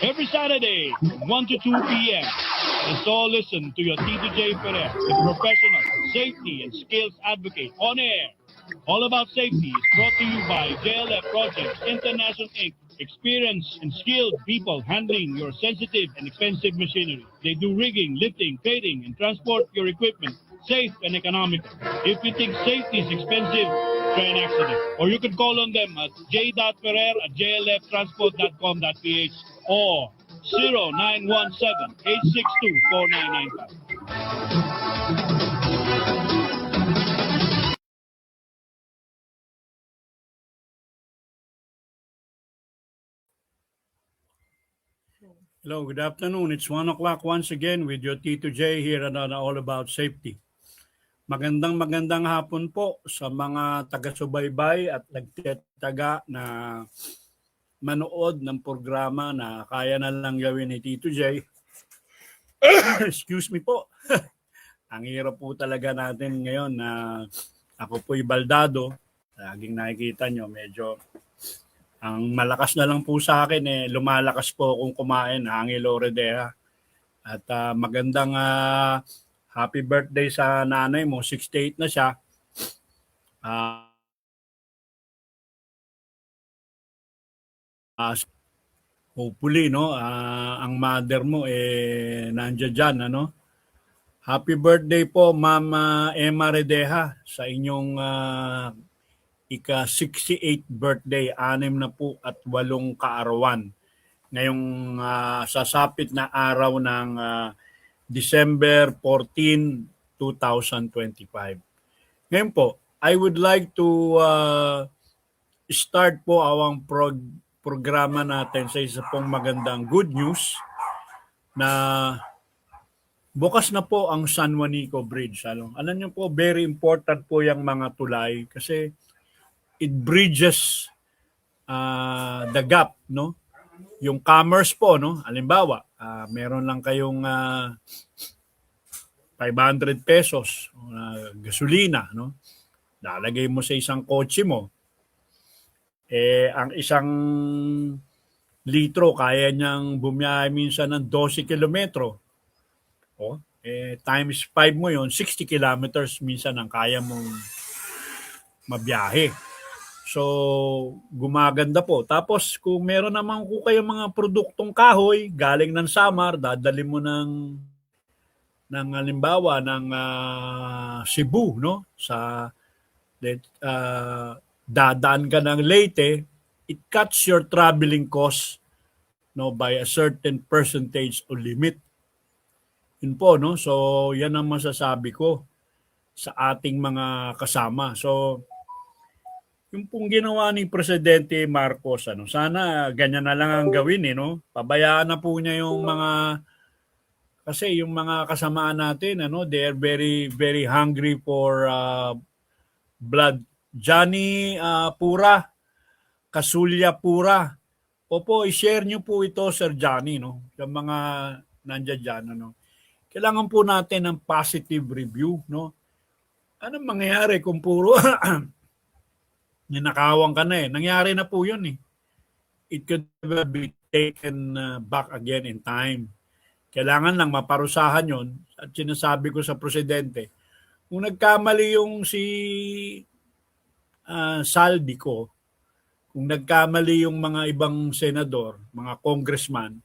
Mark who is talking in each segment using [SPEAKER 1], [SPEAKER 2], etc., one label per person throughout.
[SPEAKER 1] Every Saturday from 1 to 2 p.m. Let's all listen to your Tito J. Ferrer, the professional safety and skills advocate on air. All About Safety is brought to you by JLF Projects International Inc. Experienced and skilled people handling your sensitive and expensive machinery. They do rigging, lifting, plating, and transport your equipment safe and economical. If you think safety is expensive, try an accident. Or you can call on them at j.ferrer@jlftransport.com.ph or 0917-862-4995.
[SPEAKER 2] Hello, good afternoon. It's 1 o'clock once again with your Tito J here on All About Safety. Magandang hapon po sa mga taga-subaybay at nagtataga na manood ng programa na kaya na lang gawin ni Tito J. Excuse me po. Ang hirap po talaga natin ngayon na ako po'y baldado. Laging nakikita nyo, medyo ang malakas na lang po sa akin lumalakas po akong kumain, Angel Oredea. At magandang happy birthday sa nanay mo, 68 na siya. Hopefully, no, ang mother mo nandiyan dyan, ano? Happy birthday po, Ma'am Emma Redeja, sa inyong ika-68 birthday, 68 kaarawan. Ngayong sasapit na araw ng December 14, 2025. Ngayon po, I would like to start po ang programa natin sa isa pong magandang good news na bukas na po ang San Juanico Bridge. Alam niyo po, very important po yung mga tulay kasi it bridges the gap, no? Yung commerce po, no? Halimbawa, meron lang kayong 500 pesos gasolina, no? Lalagay mo sa isang kotse mo. Ang isang litro kaya niyang bumiyahe minsan ng 12 kilometro. Times 5 mo yon, 60 kilometers minsan ang kaya mong mabiyahe. So, gumaganda po. Tapos, kung meron naman po kayong mga produktong kahoy, galing ng Samar, dadali mo ng halimbawa, ng Cebu, no? Dadaan ka ng Leyte, it cuts your traveling cost, no, by a certain percentage o limit. Yun po, no? So, yan ang masasabi ko sa ating mga kasama. So, yung pong ginawa ni Presidente Marcos, sana ganyan na lang ang gawin, no? Pabayaan na po niya yung mga, kasi yung mga kasamaan natin, they are very, very hungry for blood. Johnny Pura, Kasulya Pura. Opo, i-share nyo po ito, Sir Johnny, no? Yung mga nandiyan dyan, Kailangan po natin ng positive review, no? Anong mangyayari kung puro ninakawang ka na Nangyari na po yun It could be taken back again in time. Kailangan lang maparusahan yon. At sinasabi ko sa presidente, kung nagkamali yung si Saldico, kung nagkamali yung mga ibang senador, mga congressman,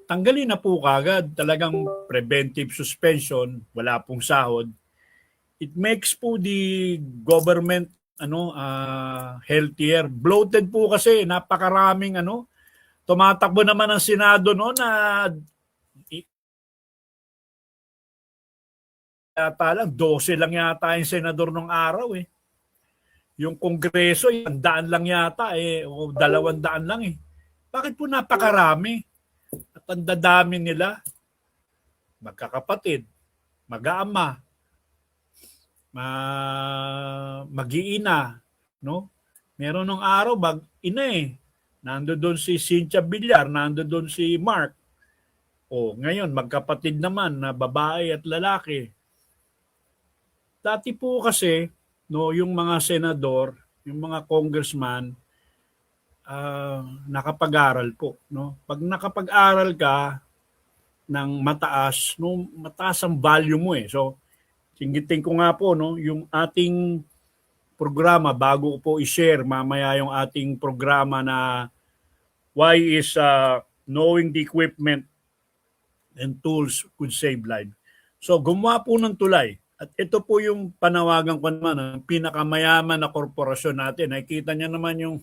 [SPEAKER 2] tanggalin na po kagad. Talagang preventive suspension, wala pong sahod. It makes po the government healthier. Bloated po kasi, napakaraming tumatakbo naman ang Senado na yata lang 12 lang yata yung senador nung araw Yung Kongreso, 100 lang yata o 200 lang Bakit po napakarami? At ang dadami nila, magkakapatid, mag-aama, mag-iina, no? Meron nung araw ina Nando doon si Cynthia Villar, nando doon si Mark. Ngayon magkapatid naman na babae at lalaki. Dati po kasi, no, yung mga senador, yung mga congressman, nakapag-aral po, no? Pag nakapag-aral ka ng mataas, no, mataas ang value mo eh. So, singgitin ko nga po, no, yung ating programa bago ko po i-share mamaya yung ating programa na why is knowing the equipment and tools could save life. So, gumawa po ng tulay. At ito po yung panawagan ko naman ng pinakamayaman na korporasyon natin. Nakikita niyo naman yung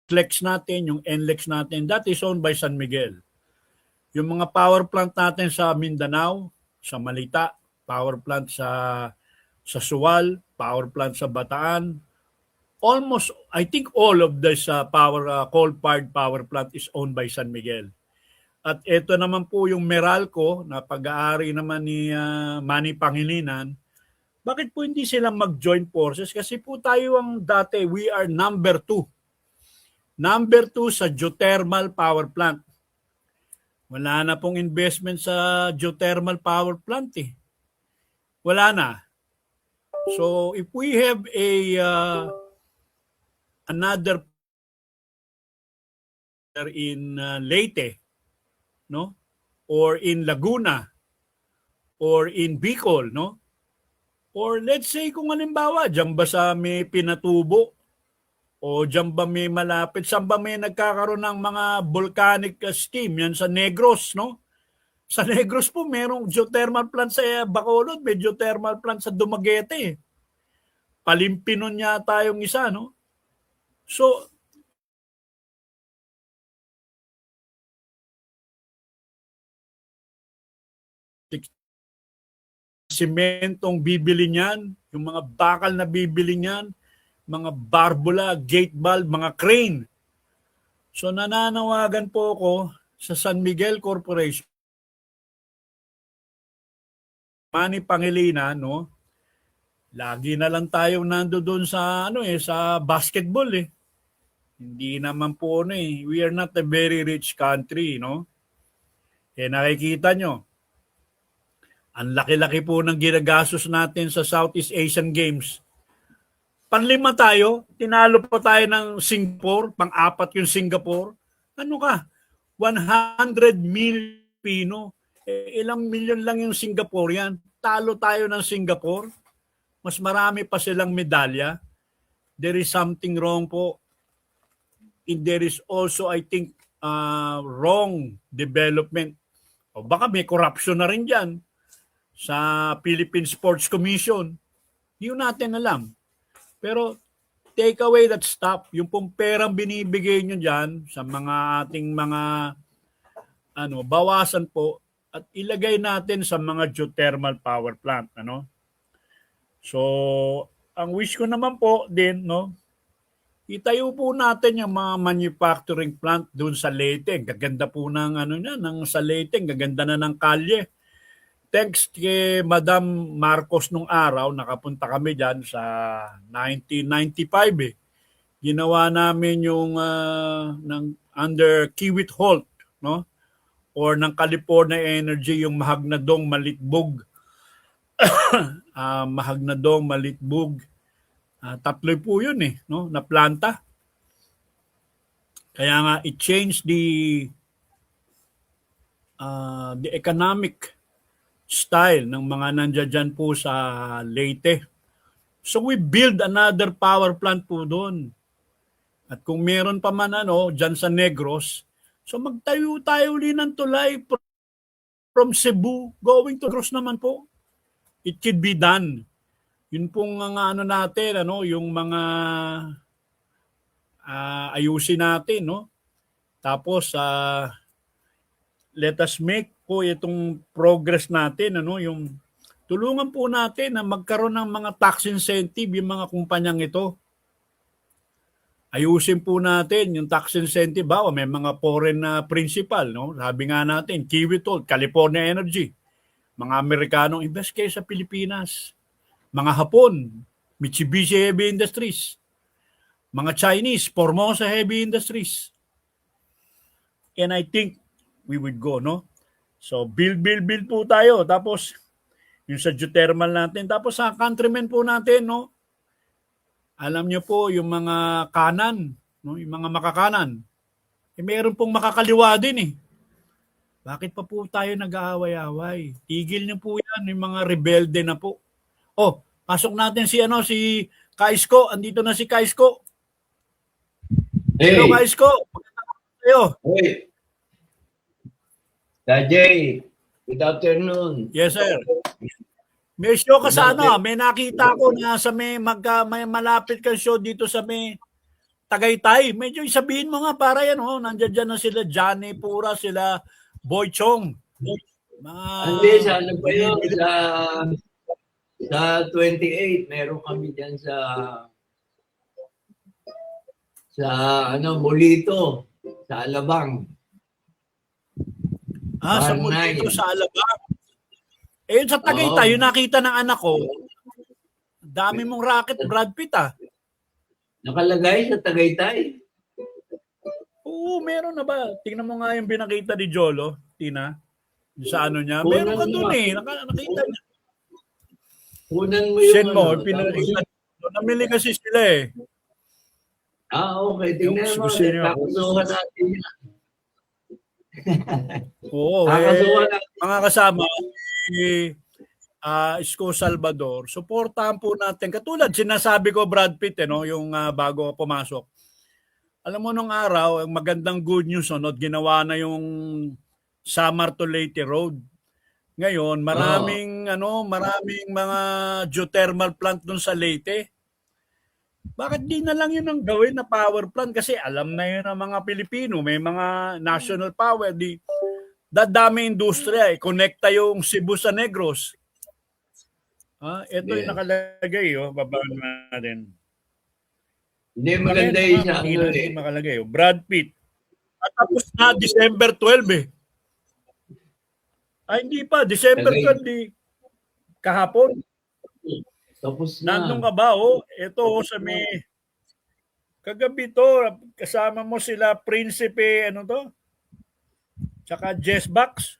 [SPEAKER 2] NLEX natin, yung NLEX natin. That is owned by San Miguel. Yung mga power plant natin sa Mindanao, sa Malita, power plant sa Suwal, power plant sa Bataan, almost, I think all of this coal-fired power plant is owned by San Miguel. At ito naman po yung Meralco na pag-aari naman ni Manny Pangilinan. Bakit po hindi sila mag-join forces? Kasi po tayo ang dati, we are number 2. Number 2 sa geothermal power plant. Wala na pong investment sa geothermal power plant eh. Wala na. So if we have another in Leyte, no? Or in Laguna, or in Bicol, no? Or let's say kung halimbawa, diyan ba sa may Pinatubo, o diyan ba may malapit, saan ba may nagkakaroon ng mga volcanic steam, yan sa Negros, no? Sa Negros po, merong geothermal plant sa Bacolod, may geothermal plant sa Dumaguete. Palimpinon yata yung isa, no? So, simentong bibili niyan, yung mga bakal na bibili niyan, mga barbula, gate valve, mga crane. So nananawagan po ako sa San Miguel Corporation, Manny Pangilinan, no? Lagi na lang tayo nandoon sa sa basketball eh. Hindi naman po we are not a very rich country, no? Nakikita nyo, ang laki-laki po ng ginagastos natin sa Southeast Asian Games. Panlima tayo, tinalo pa tayo ng Singapore, pang-apat yung Singapore. Ano ka? 100 million Pino. Ilang milyon lang yung Singaporean. Talo tayo ng Singapore. Mas marami pa silang medalya. There is something wrong po. And there is also, I think, wrong development. O baka may corruption na rin dyan sa Philippine Sports Commission. Hindi natin alam. Pero take away that stuff. Yung pong perang binibigay nyo dyan sa mga ating mga bawasan po at ilagay natin sa mga geothermal power plant. So, ang wish ko naman po din, itayo po natin yung mga manufacturing plant doon sa Leyte. Gaganda po ng ng sa Leyte, gaganda na ng kalye. Thanks kay Madam Marcos nung araw, nakapunta kami dyan sa 1995 eh. Ginawa namin yung under Kiewit Holt, no? Or ng California Energy, yung Mahagnadong Malitbog. Mahagnadong Malitbog. Tatlo po yun eh, no? Na planta. Kaya nga, it changed the economic style ng mga nandiyan po sa Leyte. So we build another power plant po doon. At kung meron pa man dyan sa Negros, so magtayo tayo ulit ng tulay from Cebu going to Negros naman po. It could be done. Yun pong natin, yung mga ayusin natin, no? Tapos let us make po itong progress natin, yung tulungan po natin na magkaroon ng mga tax incentive yung mga kumpanyang ito. Ayusin po natin yung tax incentive. May mga foreign na principal, no? Sabi nga natin, Kiewit Holt, California Energy, mga Amerikanong invest kayo sa Pilipinas. Mga Hapon, Mitsubishi Heavy Industries. Mga Chinese, Formosa Heavy Industries. And I think we would go, no? So, build po tayo. Tapos, yung sa geothermal natin. Tapos sa countrymen po natin, no? Alam nyo po, yung mga kanan, no, yung mga makakanan. Meron pong makakaliwa din eh. Bakit pa po tayo nag-aaway-away? Tigil niyo po yan, yung mga rebelde na po. Oh, pasok natin si Kaisko. Andito na si Kaisko. Hello,
[SPEAKER 3] Hey,
[SPEAKER 2] Kaisko. Kayo.
[SPEAKER 3] hey, Tajay, good afternoon.
[SPEAKER 2] Yes, sir. May show ka sa ano, may nakita ko na sa may malapit kang show dito sa may Tagaytay. Medyo sabihin mo nga para yan, nandiyan dyan na sila Johnny Pura, sila Boy Chong.
[SPEAKER 3] Hindi, sa ano pa yun? Sa 28, meron kami dyan sa Molito, sa Alabang.
[SPEAKER 2] Sa Molito, sa Alabang. Eh, sa Tagaytay, yung nakita ng anak ko, dami mong racket, Brad Pitt
[SPEAKER 3] Nakalagay sa Tagaytay?
[SPEAKER 2] Oo, meron na ba? Tingnan mo nga yung binakita ni Jolo, Tina. Sa ano niya. Meron ka dun eh. Nakita niya.
[SPEAKER 3] Kunan mo yung
[SPEAKER 2] Send mo, pinakita. Namili kasi sila eh.
[SPEAKER 3] Okay. Tingnan mo. Kakasuhan natin yan.
[SPEAKER 2] Oo, mga kasama, Isko Salvador, suportahan po natin. Katulad, sinasabi ko Brad Pitt, yung bago pumasok. Alam mo nung araw, ang magandang good news, ginawa na yung Samar to Leyte Road. Ngayon, maraming mga geothermal plant dun sa Leyte. Bakit di na lang yun ang gawin na power plant? Kasi alam na yun ang mga Pilipino, may mga national power. Dadami industriya Konekta yung Cebu sa Negros. Ito yung nakalagay, babaan natin.
[SPEAKER 3] Hindi maganda yun sa
[SPEAKER 2] makalagay, Brad Pitt. At tapos na, December 12 hindi pa, December 12 kahapon.
[SPEAKER 3] Tapos na.
[SPEAKER 2] Nandun ka ba, Ito, sa may kagabi to, kasama mo sila Prinsipe, tsaka Jess Box.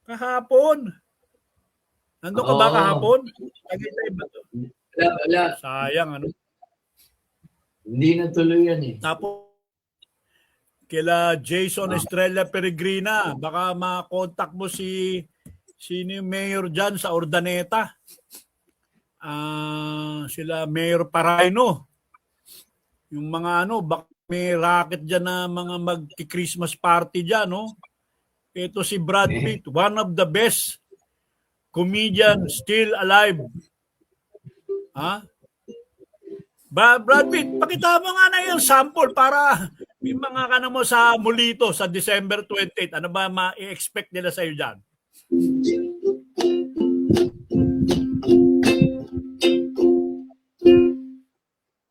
[SPEAKER 2] Kahapon. Nandun ka ba kahapon? Tagaytay ba to?
[SPEAKER 3] Wala.
[SPEAKER 2] Sayang,
[SPEAKER 3] Hindi natuloy yan eh.
[SPEAKER 2] Tapos, kila Jason Estrella Peregrina, baka makontak mo sino yung mayor dyan sa Urdaneta. Sila Mayor Paraino. Yung mga baka may racket dyan na mga mag-Christmas party dyan, Ito si Brad Pitt, one of the best comedian still alive. Brad Pitt, pakita mo nga na yung sample para may mga ka mo sa Molito sa December 28. Ano ba ma-expect nila sa'yo dyan?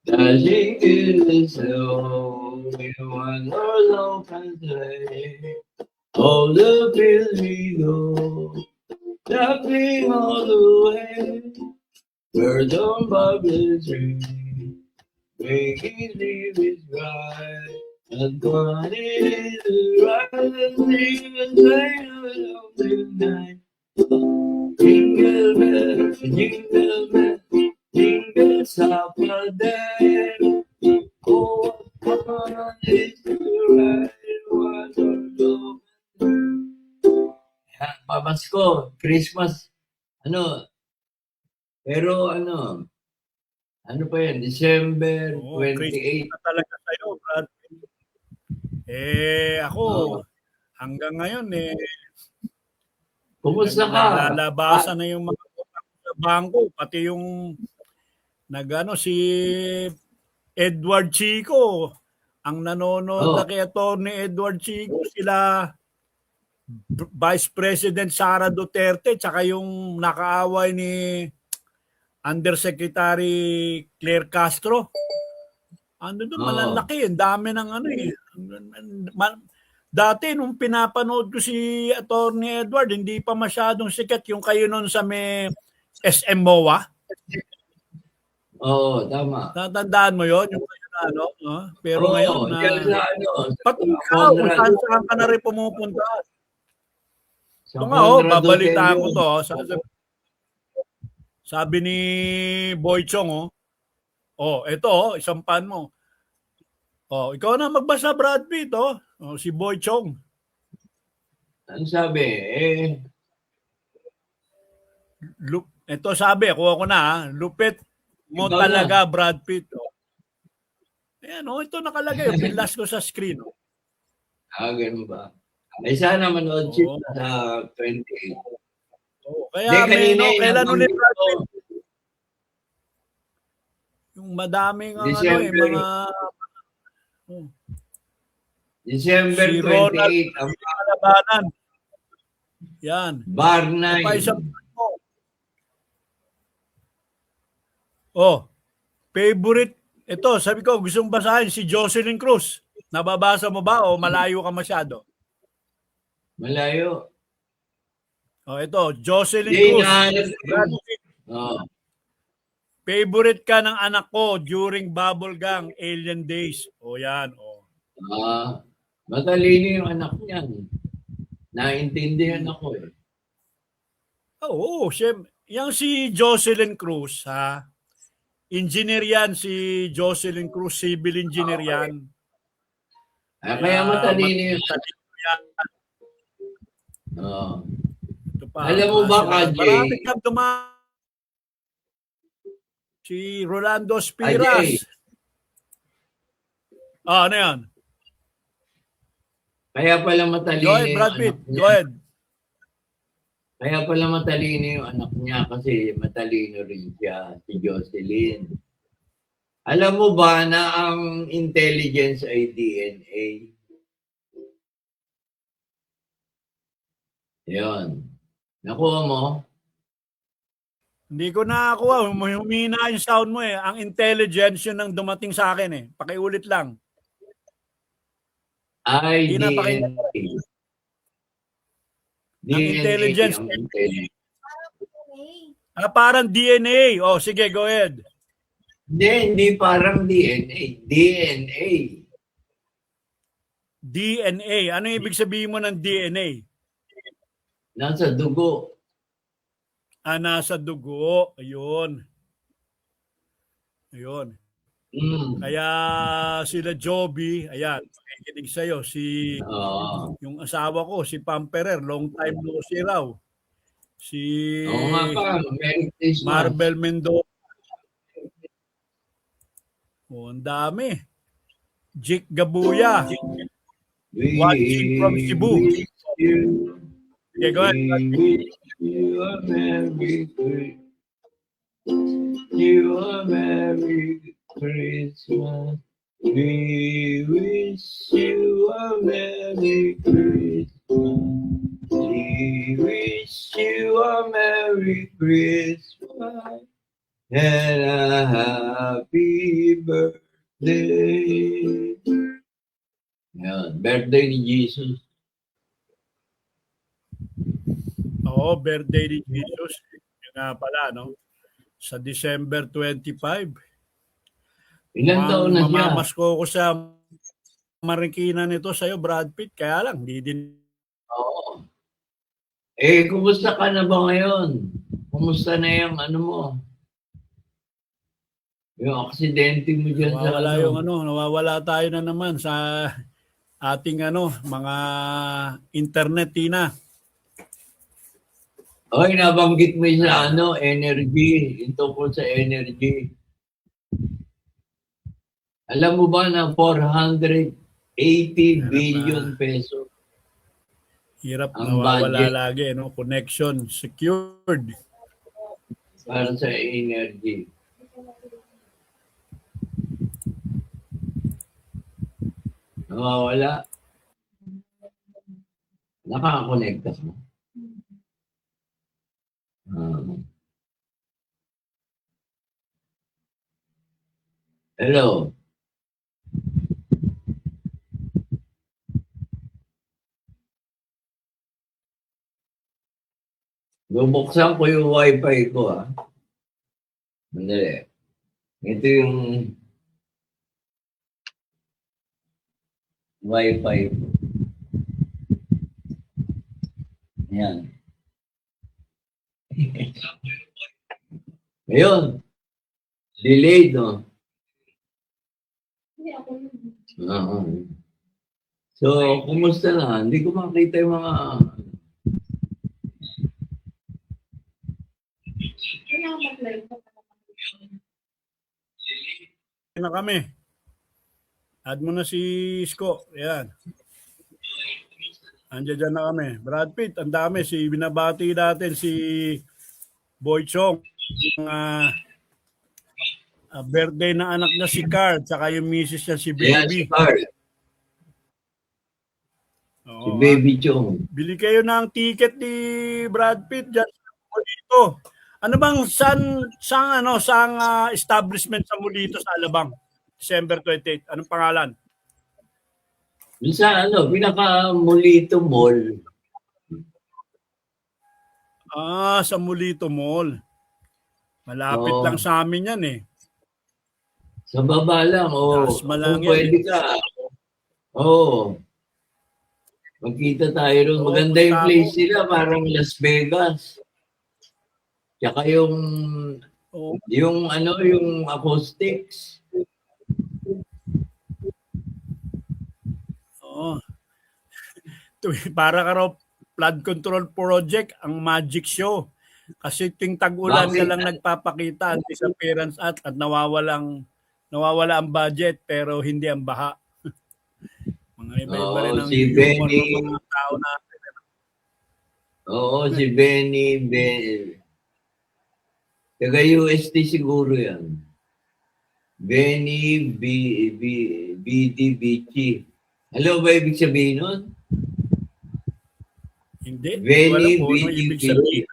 [SPEAKER 3] Dashing in the snow, we want our love and play. All the fields we go, laughing all the way. Birds on bubbling tree, making leaves is bright. And one is right and sing and play along the night. Jingle bells, jingle bells, jingle up a day. Oh, what is the right one or no? Pamasko, Christmas, pero ano pa yan, December 28.
[SPEAKER 2] Na talaga sa'yo, Brad. Ako, hanggang ngayon,
[SPEAKER 3] Kumusta ka?
[SPEAKER 2] Nalalabasan na yung mga sa bangko, pati yung si Edward Chico, ang nanonood na kay Atty. Edward Chico, sila Vice President Sara Duterte, tsaka yung nakaaway ni Undersecretary Claire Castro. Malalaki. Ang dami ng dati, nung pinapanood ko si Atty. Edward, hindi pa masyadong sikat yung kayo nun sa may SM MOA.
[SPEAKER 3] Oo, tama.
[SPEAKER 2] Tatandaan mo yon yung kayo na Pero ngayon, pati ikaw, kung saan ka na rin pumupunta. Ito nga, babalita ko to. Sabi ni Boy Chong, ito, isang pan mo. Oh, ikaw na magbasa, Brad Pitt, oh. Oh, si Boy Chong.
[SPEAKER 3] Ano sabi?
[SPEAKER 2] Ito sabi, kuha ko na, ha? Lupit mo
[SPEAKER 3] Ikaw
[SPEAKER 2] talaga, Brad Pitt. Oh. Ayan, oh, ito nakalagay. Pinlas ko sa screen. Oh.
[SPEAKER 3] Ganun ba? Ay, sana manood siya
[SPEAKER 2] Oo.
[SPEAKER 3] sa 28.
[SPEAKER 2] Oh, kaya may, no, kailan ulit Brad Pitt? Yung madaming ang
[SPEAKER 3] December.
[SPEAKER 2] mga
[SPEAKER 3] December
[SPEAKER 2] si Ronald
[SPEAKER 3] 28 ang
[SPEAKER 2] Labanan. Yan.
[SPEAKER 3] Bar
[SPEAKER 2] Pa
[SPEAKER 3] 9.
[SPEAKER 2] isang favorite. Ito, sabi ko, gusto mong basahin si Jocelyn Cruz. Nababasa mo ba o malayo ka masyado?
[SPEAKER 3] Malayo.
[SPEAKER 2] Ito, Jocelyn
[SPEAKER 3] Di
[SPEAKER 2] Cruz.
[SPEAKER 3] na.
[SPEAKER 2] Favorite ka ng anak ko during Bubble Gang Alien Days. Yan.
[SPEAKER 3] Matalino yung anak niyan. Naintindihan ako eh.
[SPEAKER 2] Oo, siyempre. Yang si Jocelyn Cruz, ha? Engineer yan, si Jocelyn Cruz, civil engineer yan.
[SPEAKER 3] Kaya matalino yung
[SPEAKER 2] yan. Ito pa.
[SPEAKER 3] Alam mo ba, KJ?
[SPEAKER 2] Marami kang si Rolando Spiras. Ano yan?
[SPEAKER 3] Kaya pala matalino
[SPEAKER 2] Go ahead, Brad Pitt. Go ahead.
[SPEAKER 3] Kaya pala matalino yung anak niya kasi matalino rin siya, si Jocelyn. Alam mo ba na ang intelligence ay DNA? Yun. Nakuha mo?
[SPEAKER 2] Hindi ko nakakuha. Humina yung sound mo eh. Ang intelligence yun ang dumating sa akin eh. Pakiulit lang.
[SPEAKER 3] Ay,
[SPEAKER 2] Hindi
[SPEAKER 3] DNA.
[SPEAKER 2] Ang intelligence.
[SPEAKER 3] DNA.
[SPEAKER 2] Parang DNA. Sige, go ahead.
[SPEAKER 3] Hindi parang DNA. DNA.
[SPEAKER 2] DNA. Ano ibig sabihin mo ng DNA?
[SPEAKER 3] Nasa dugo.
[SPEAKER 2] Nasa dugo. Ayun. Kaya sila Joby, ayan, makikinig sa'yo. Yung asawa ko, si Pamperer, long time no see raw. Si
[SPEAKER 3] nga pa, Merry Christmas.
[SPEAKER 2] Marvel Mendoza. Ang dami. Jake Gabuya. Watching from Cebu. Okay, go ahead.
[SPEAKER 3] You a Merry Christmas. You a Merry Christmas. We wish you a Merry Christmas. We wish you a Merry Christmas and a Happy Birthday. Yan, birthday ni Jesus.
[SPEAKER 2] Birthday ni Jesus. Yung nga pala, no? Sa December 25.
[SPEAKER 3] Ilan taon na siya?
[SPEAKER 2] Mamamasko ko sa Marikina nito sa'yo, Brad Pitt. Kaya lang, di din.
[SPEAKER 3] Oo. Kumusta ka na ba ngayon? Kumusta na yung ano mo? Yung aksidente mo dyan sa
[SPEAKER 2] nawawala tayo na naman sa ating mga internet, Tina.
[SPEAKER 3] Nabanggit mo sa energy, yung tungkol sa energy. Alam mo ba na 480 billion peso?
[SPEAKER 2] Hirap
[SPEAKER 3] ang
[SPEAKER 2] nawawala
[SPEAKER 3] budget
[SPEAKER 2] lagi, no? Connection secured.
[SPEAKER 3] para sa energy. Nawawala. Nakakonekta mo. Hello. Bubuksan ko yung wifi ko, ha. Mandali. Ito yung wifi ko. Ayan. Ngayon. Delayed, no? Oo. So, kumusta na? Hindi ko makita yung mga...
[SPEAKER 2] Na kami. Add mo na si Isko. Ayan. Andiyan dyan na kami. Brad Pitt, ang dami. Binabati natin si Boy Chong. Birthday na anak niya si Carl, tsaka yung misis niya si
[SPEAKER 3] Ayan,
[SPEAKER 2] Baby.
[SPEAKER 3] si Carl.
[SPEAKER 2] Oo,
[SPEAKER 3] Si Baby Chong.
[SPEAKER 2] Bili kayo ng ticket ni Brad Pitt dyan sa Molito. Ano bang sang establishment sa Molito sa Alabang? December 28. Anong pangalan?
[SPEAKER 3] Sa pinaka-Molito Mall.
[SPEAKER 2] Sa Molito Mall. Malapit
[SPEAKER 3] Oo.
[SPEAKER 2] lang sa amin yan eh.
[SPEAKER 3] Sa baba lang,
[SPEAKER 2] Tasma lang
[SPEAKER 3] kung
[SPEAKER 2] yan
[SPEAKER 3] pwede ka. Magkita tayo ron. Maganda yung place nila, parang Las Vegas. Tsaka yung acoustics.
[SPEAKER 2] Oo. Para ka raw flood control project ang magic show. Kasi ting tag-ulan ka lang nagpapakita ang disappearance at nawawala ang budget pero hindi ang baha. Mga iba-iba rin ang
[SPEAKER 3] si
[SPEAKER 2] humor
[SPEAKER 3] Benny.
[SPEAKER 2] ng mga tao natin.
[SPEAKER 3] Si Benny. Taga UST siguro yan. Benny BDBC. Alam ba ibig sabihin nun?
[SPEAKER 2] Hindi.
[SPEAKER 3] Benny
[SPEAKER 2] Wala po ano ibig sabihin.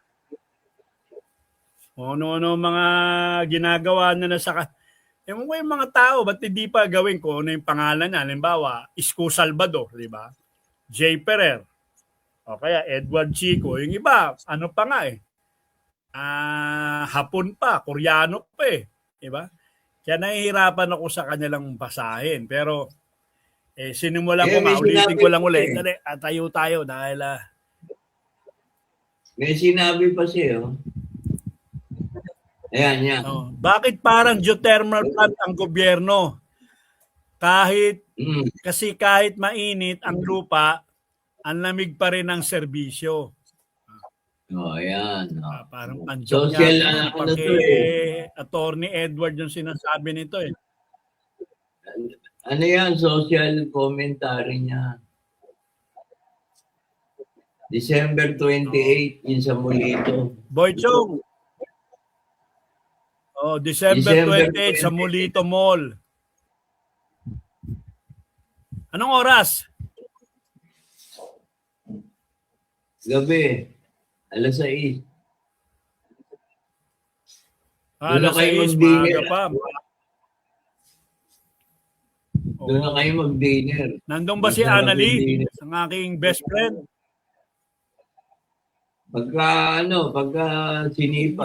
[SPEAKER 2] Ano mga ginagawa na sa... Ewan ko yung mga tao, ba't hindi pa gawin ko ano yung pangalan niya? Halimbawa, Isko Salvador, di ba? Jay Ferrer. O kaya Edward Chico. Yung iba, ano pa nga eh. Hapon pa, Koreano pa eh. Di ba? Kaya nahihirapan ako sa kanilang basahin. Pero, sinimulan ko nga, ulitin ko lang ulit. Dali, tayo dahil...
[SPEAKER 3] May sinabi pa siya, Ayan, yan.
[SPEAKER 2] Bakit parang geothermal plant ang gobyerno? Kasi kahit mainit ang lupa, ang lamig pa rin ang serbisyo.
[SPEAKER 3] Ayan.
[SPEAKER 2] Parang
[SPEAKER 3] social
[SPEAKER 2] Attorney Edward yung sinasabi nito eh.
[SPEAKER 3] Ano yan? Social commentary niya. December 28, yun sa Molito.
[SPEAKER 2] Boy Chong. December 28 sa Molito Mall. Anong oras?
[SPEAKER 3] Gabi. Alas 6.
[SPEAKER 2] Alas 6, maaga pa.
[SPEAKER 3] Doon na kayo mag-dinner.
[SPEAKER 2] Nandun ba si Annalie? Ang aking best friend.
[SPEAKER 3] Pagka sinipa.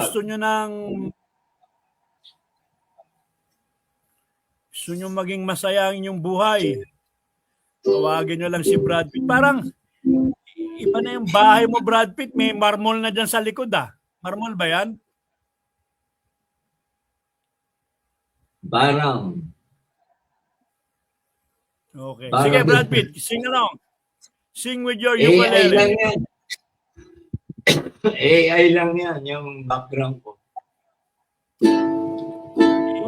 [SPEAKER 2] Gusto nyo maging masaya ang inyong buhay. Tawagin nyo lang si Brad Pitt. Parang iba na yung bahay mo, Brad Pitt. May marmol na dyan sa likod Marmol ba yan?
[SPEAKER 3] Parang.
[SPEAKER 2] Okay. Sige, Brad Pitt. Sing along. Sing with your ukulele.
[SPEAKER 3] AI lang yan. AI lang yan. Yung background ko.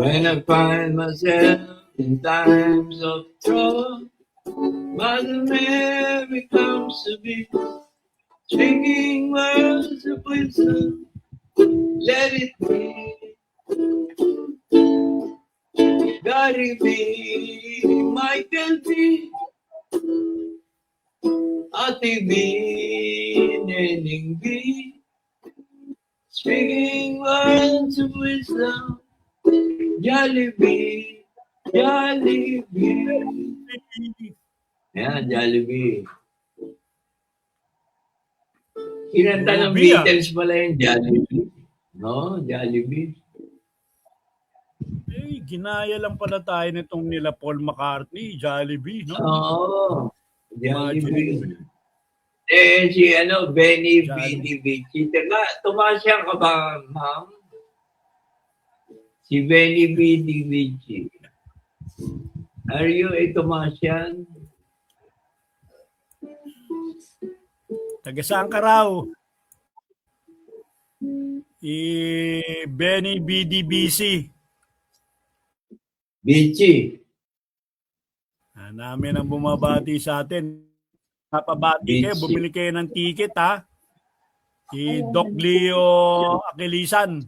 [SPEAKER 3] When I find myself in times of trouble, Mother Mary comes to me, speaking words of wisdom, let it be. God be, Michael be, Ate be, Nening be, speaking words of wisdom, Jollibee. Yan, Jollibee. Kinanta ng Beatles pala yung Jollibee. No, Jollibee.
[SPEAKER 2] Ginaya lang pala tayo nitong nila Paul McCartney, Jollibee, no?
[SPEAKER 3] Oo, Jollibee. Si Benny BDBC. Tumaas siya ka ba, ma'am? Si Benny BDBC. Are you a Tomasian?
[SPEAKER 2] Taga saan ka raw? Benny BDBC.
[SPEAKER 3] Bichi.
[SPEAKER 2] Namin ang bumabati sa atin. Kapabati kayo, bumili kayo ng ticket ha. Si Doc Leo Aquilisan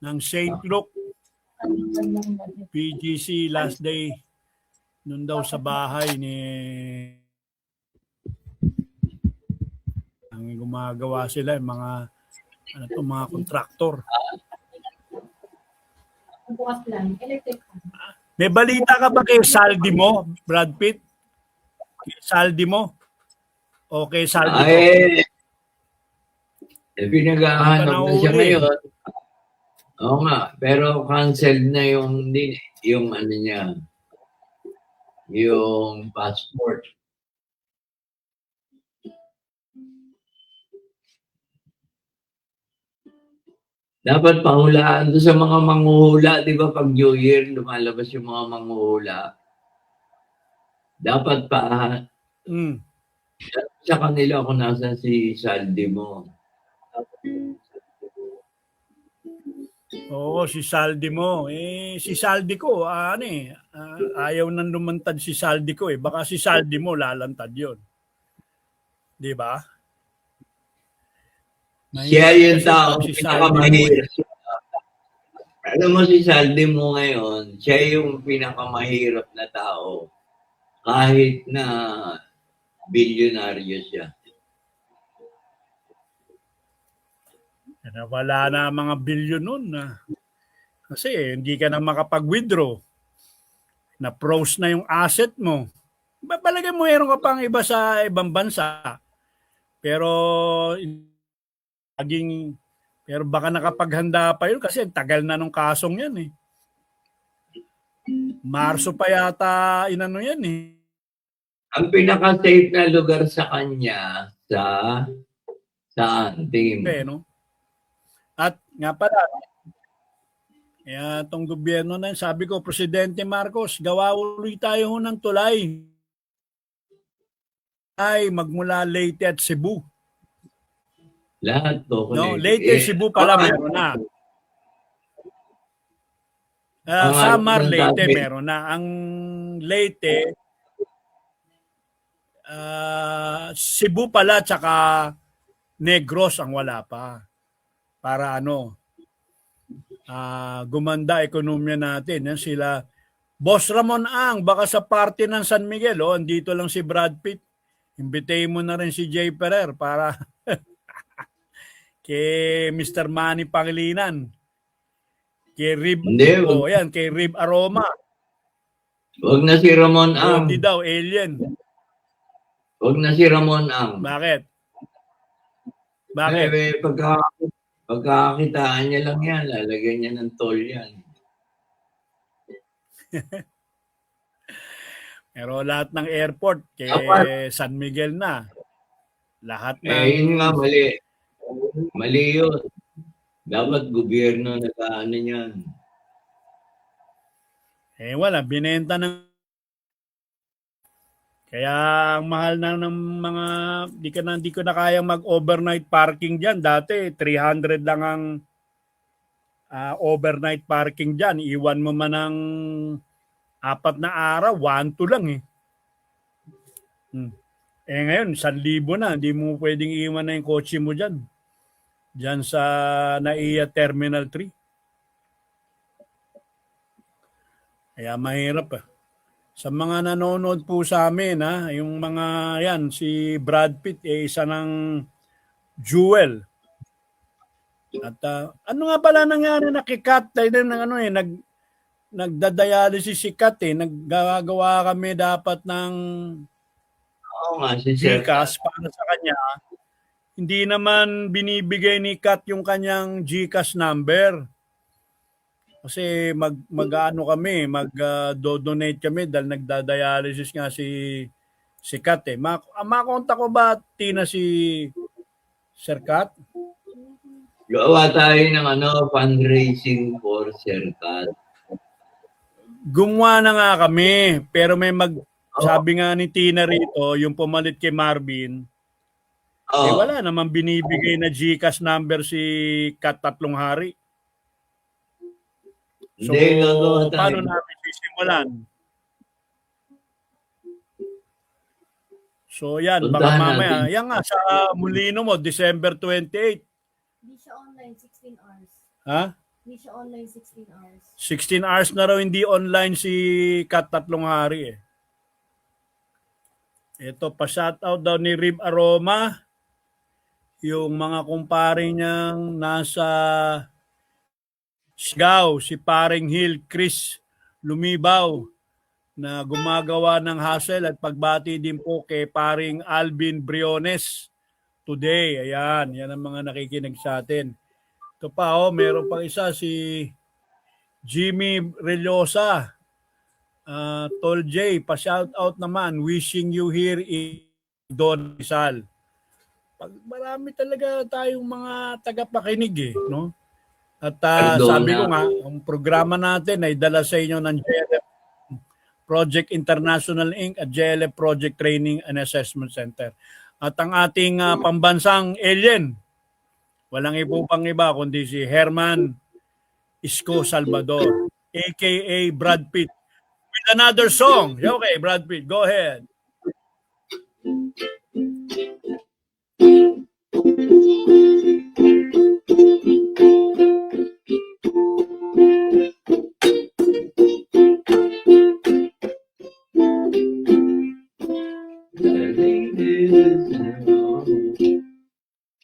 [SPEAKER 2] ng St. Luke PGC last day nun daw sa bahay ni ang gumagawa sila yung mga mga kontraktor.
[SPEAKER 4] Bukas lang, electric.
[SPEAKER 2] May balita ka ba kay Saldi mo, Brad Pitt? Kay Saldi mo? O kay Saldi mo?
[SPEAKER 3] Pinag-ahanap na siya ngayon. Oo nga, pero canceled na yung ano niya, yung passport. Dapat pahulaan doon sa mga manghuhula, di ba pag New Year, lumalabas yung mga manghuhula. Dapat pa, sa kanila kung nasa si Saldi mo.
[SPEAKER 2] Oo, si Saldi mo. Si Saldi ko, ayaw nang lumantad si Saldi ko eh. Baka si Saldi mo lalantad yun. Di ba?
[SPEAKER 3] Siya yung tao, pinakamahirap. Alam mo si Saldi mo ngayon, siya yung pinakamahirap na tao. Kahit na bilyonaryo siya.
[SPEAKER 2] Wala na mga bilyon nun. Kasi hindi ka na makapag-withdraw. Na-froze na yung asset mo. Balagay mo, meron ka pang iba sa ibang bansa. Pero baka nakapaghanda pa yun kasi tagal na nung kasong yan eh. Marso pa yata inano yan eh.
[SPEAKER 3] Ang pinaka-safe na lugar sa kanya sa team.
[SPEAKER 2] No? At nga pala, kaya itong gobyerno na, sabi ko, Presidente Marcos, gawa ulit tayo ng tulay. Ay, magmula Leyte at Cebu.
[SPEAKER 3] Lahat po.
[SPEAKER 2] No, Leyte, Cebu pala meron na. Samar, Leyte meron na. Ang Leyte, Cebu pala, tsaka Negros ang wala pa. Para gumanda ekonomiya natin. Yan sila, Boss Ramon Ang, baka sa party ng San Miguel, andito lang si Brad Pitt. Imbitahin mo na rin si Jay Ferrer para kay Mr. Manny Pangilinan. Kay Rib, kay Rib Aroma.
[SPEAKER 3] Huwag na si Ramon Ang.
[SPEAKER 2] Hindi daw, alien.
[SPEAKER 3] Huwag na si Ramon Ang.
[SPEAKER 2] Bakit?
[SPEAKER 3] Pagkakakitaan niya lang yan, lalagyan niya ng toll yan.
[SPEAKER 2] Pero lahat ng airport kay San Miguel na. Lahat ng...
[SPEAKER 3] yun nga, mali. Mali yun. Dapat gobyerno nag-ano yan.
[SPEAKER 2] Wala, binenta ng... Kaya ang mahal na ng mga... Di ko na kayang mag-overnight parking dyan. Dati, 300 lang ang overnight parking dyan. Iwan mo man ng 4 na araw, 1-2 lang eh. Ngayon, 1,000 na. Hindi mo pwedeng iwan na yung kotse mo dyan. Dyan sa NAIA Terminal 3. Kaya mahirap eh. Sa mga nanonood po sa amin, yung mga yan, si Brad Pitt, isa ng jewel. At ano nga pala nangyari na kay Kat? Nagdadialysis si Kat eh. Naggagawa kami dapat ng GCash para sa kanya. Hindi naman binibigay ni Kat yung kanyang GCash number. Kasi mag-donate kami dahil nagdadialysis nga si Kat eh. Makontak ko ba, Tina, si Sir Kat?
[SPEAKER 3] Gawa tayo ng fundraising for Sir Kat.
[SPEAKER 2] Gumawa na nga kami, pero
[SPEAKER 3] Oo.
[SPEAKER 2] sabi nga ni Tina rito, yung pumalit kay Marvin,
[SPEAKER 3] Oo.
[SPEAKER 2] wala naman binibigay na GCash number si Kat Tatlong Hari. So,
[SPEAKER 3] Hindi, gagawa tayo.
[SPEAKER 2] paano namin sisimulan? So, yan, baka
[SPEAKER 3] Puntahan
[SPEAKER 2] mamaya.
[SPEAKER 3] natin.
[SPEAKER 2] Yan nga, sa Molino mo, December 28.
[SPEAKER 4] Hindi siya online 16 hours.
[SPEAKER 2] Ha?
[SPEAKER 4] Hindi siya online 16 hours.
[SPEAKER 2] 16 hours na raw hindi online si Kat Tatlong Hari eh. Ito, pa-shoutout daw ni Rib Aroma. Yung mga kumpare niyang nasa Sigaw, si Paring Hill Chris Lumibaw na gumagawa ng hustle at pagbati din po kay Paring Alvin Briones today. Ayan, yan ang mga nakikinig sa atin. Ito pa, meron pang isa si Jimmy Relosa. Tol J, pa-shoutout naman. Wishing you here in Don Rizal. Marami talaga tayong mga tagapakinig no? At sabi ko nga, ang programa natin ay dala sa inyo ng JLF Project International Inc. at JLF Project Training and Assessment Center. At ang ating pambansang alien, walang ibang iba kundi si Herman Isko Salvador, aka Brad Pitt, with another song. Okay, Brad Pitt, go ahead.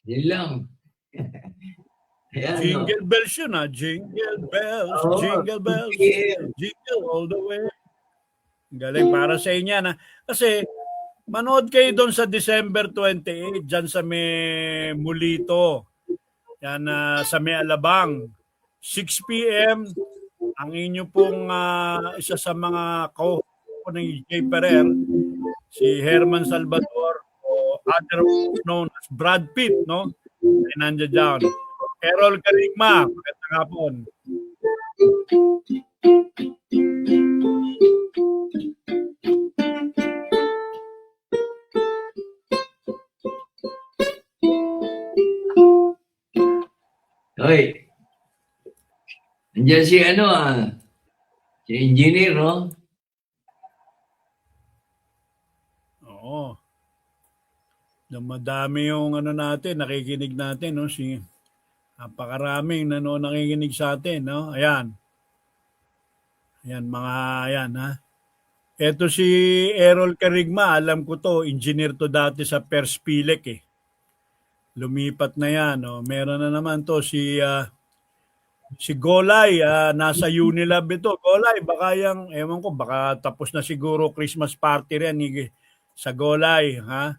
[SPEAKER 3] Yun lang. Ayan,
[SPEAKER 2] Jingle bells yun Jingle bells, jingle bells, jingle all the way. Galing para sa inyo na. Kasi manood kayo doon sa December 28 dyan sa may Mulito. Yan sa may Alabang. 6 p.m. ang inyo pong isa sa mga ng J. Ferrer, si Herman Salvador o otherwise known as Brad Pitt, no? Ay nandiyan dyan. Errol Carigma, magandang hapon.
[SPEAKER 3] Hoy. Andiyan si si engineer, no?
[SPEAKER 2] Oo. Madami yung natin, nakikinig natin, no? Napakaraming nakikinig sa atin, no? Ayan. Ayan, ha? Ito si Errol Carigma, alam ko to, engineer to dati sa Perspilec eh. Lumipat na yan, no? Meron na naman to si Golay, nasa Unilab ito. Golay, baka ewan ko, baka tapos na siguro Christmas party rin sa Golay, ha?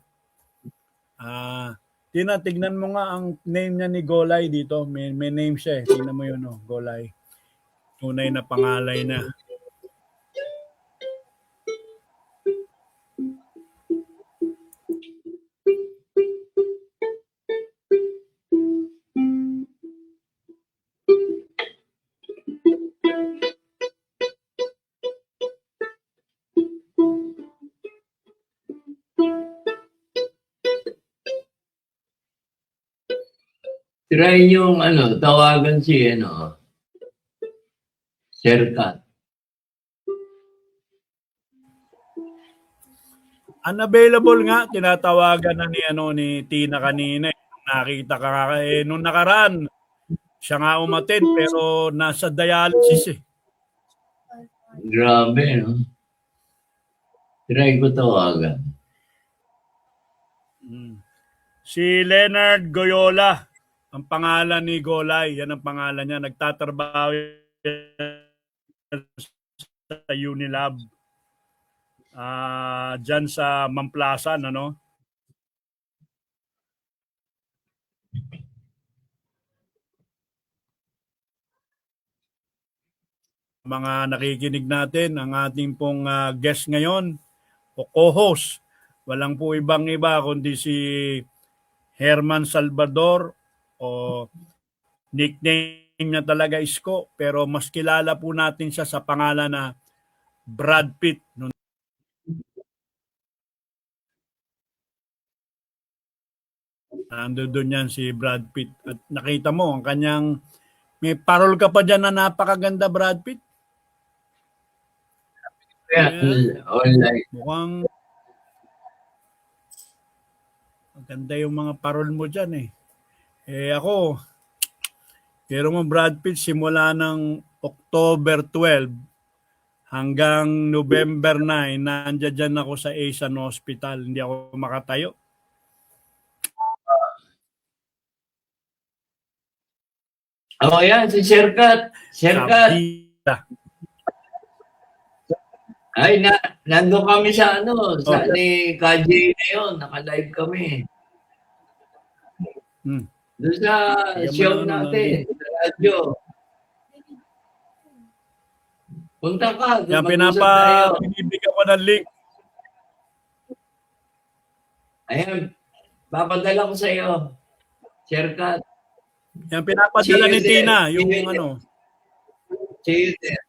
[SPEAKER 2] Tignan mo nga ang name niya ni Golay dito. May name siya eh. Tingnan mo yun, Golay. Tunay na pangalay na.
[SPEAKER 3] Try yung tawagan si Sir Kat.
[SPEAKER 2] Unavailable nga, tinatawagan na ni Tina kanina. Nakita ka nung nakaraan. Siya nga umattend pero nasa dialysis eh.
[SPEAKER 3] Grabe, no? Try ko tawagan.
[SPEAKER 2] Si Leonard Goyola, ang pangalan ni Golay, yan ang pangalan niya. Nagtatrabaho sa Unilab. Dyan sa Mamplasan, Mga nakikinig natin, ang ating pong guest ngayon o co-host, walang po ibang iba kundi si Herman Salvador o nickname niya talaga Isko, pero mas kilala po natin siya sa pangalan na Brad Pitt. Nandun yan si Brad Pitt. At nakita mo, ang kanyang, may parol ka pa dyan na napakaganda, Brad Pitt.
[SPEAKER 3] Online.
[SPEAKER 2] Mukhang maganda yung mga parol mo dyan eh. Eh ako, pero mo Brad Pitt, simula ng October 12 hanggang November 9, nandiyan dyan ako sa Asian Hospital. Hindi ako makatayo.
[SPEAKER 3] Oh, yan, si Sherkat. Sherkat. Ay, nandun kami sa sa
[SPEAKER 2] Okay.
[SPEAKER 3] ni KJ na yun. Naka-live kami. Doon sa
[SPEAKER 2] Bigyan mo
[SPEAKER 3] show
[SPEAKER 2] ng ano,
[SPEAKER 3] natin, sa radyo. Punta ka.
[SPEAKER 2] Yan,
[SPEAKER 3] Mag-usap tayo.
[SPEAKER 2] binibigyan ko ng link.
[SPEAKER 3] Ayan, papadala ko sa iyo. Sherkat.
[SPEAKER 2] Yan, pinapadala ni
[SPEAKER 3] See you
[SPEAKER 2] Tina,
[SPEAKER 3] there.
[SPEAKER 2] yung
[SPEAKER 3] See you
[SPEAKER 2] ano.
[SPEAKER 3] See you there.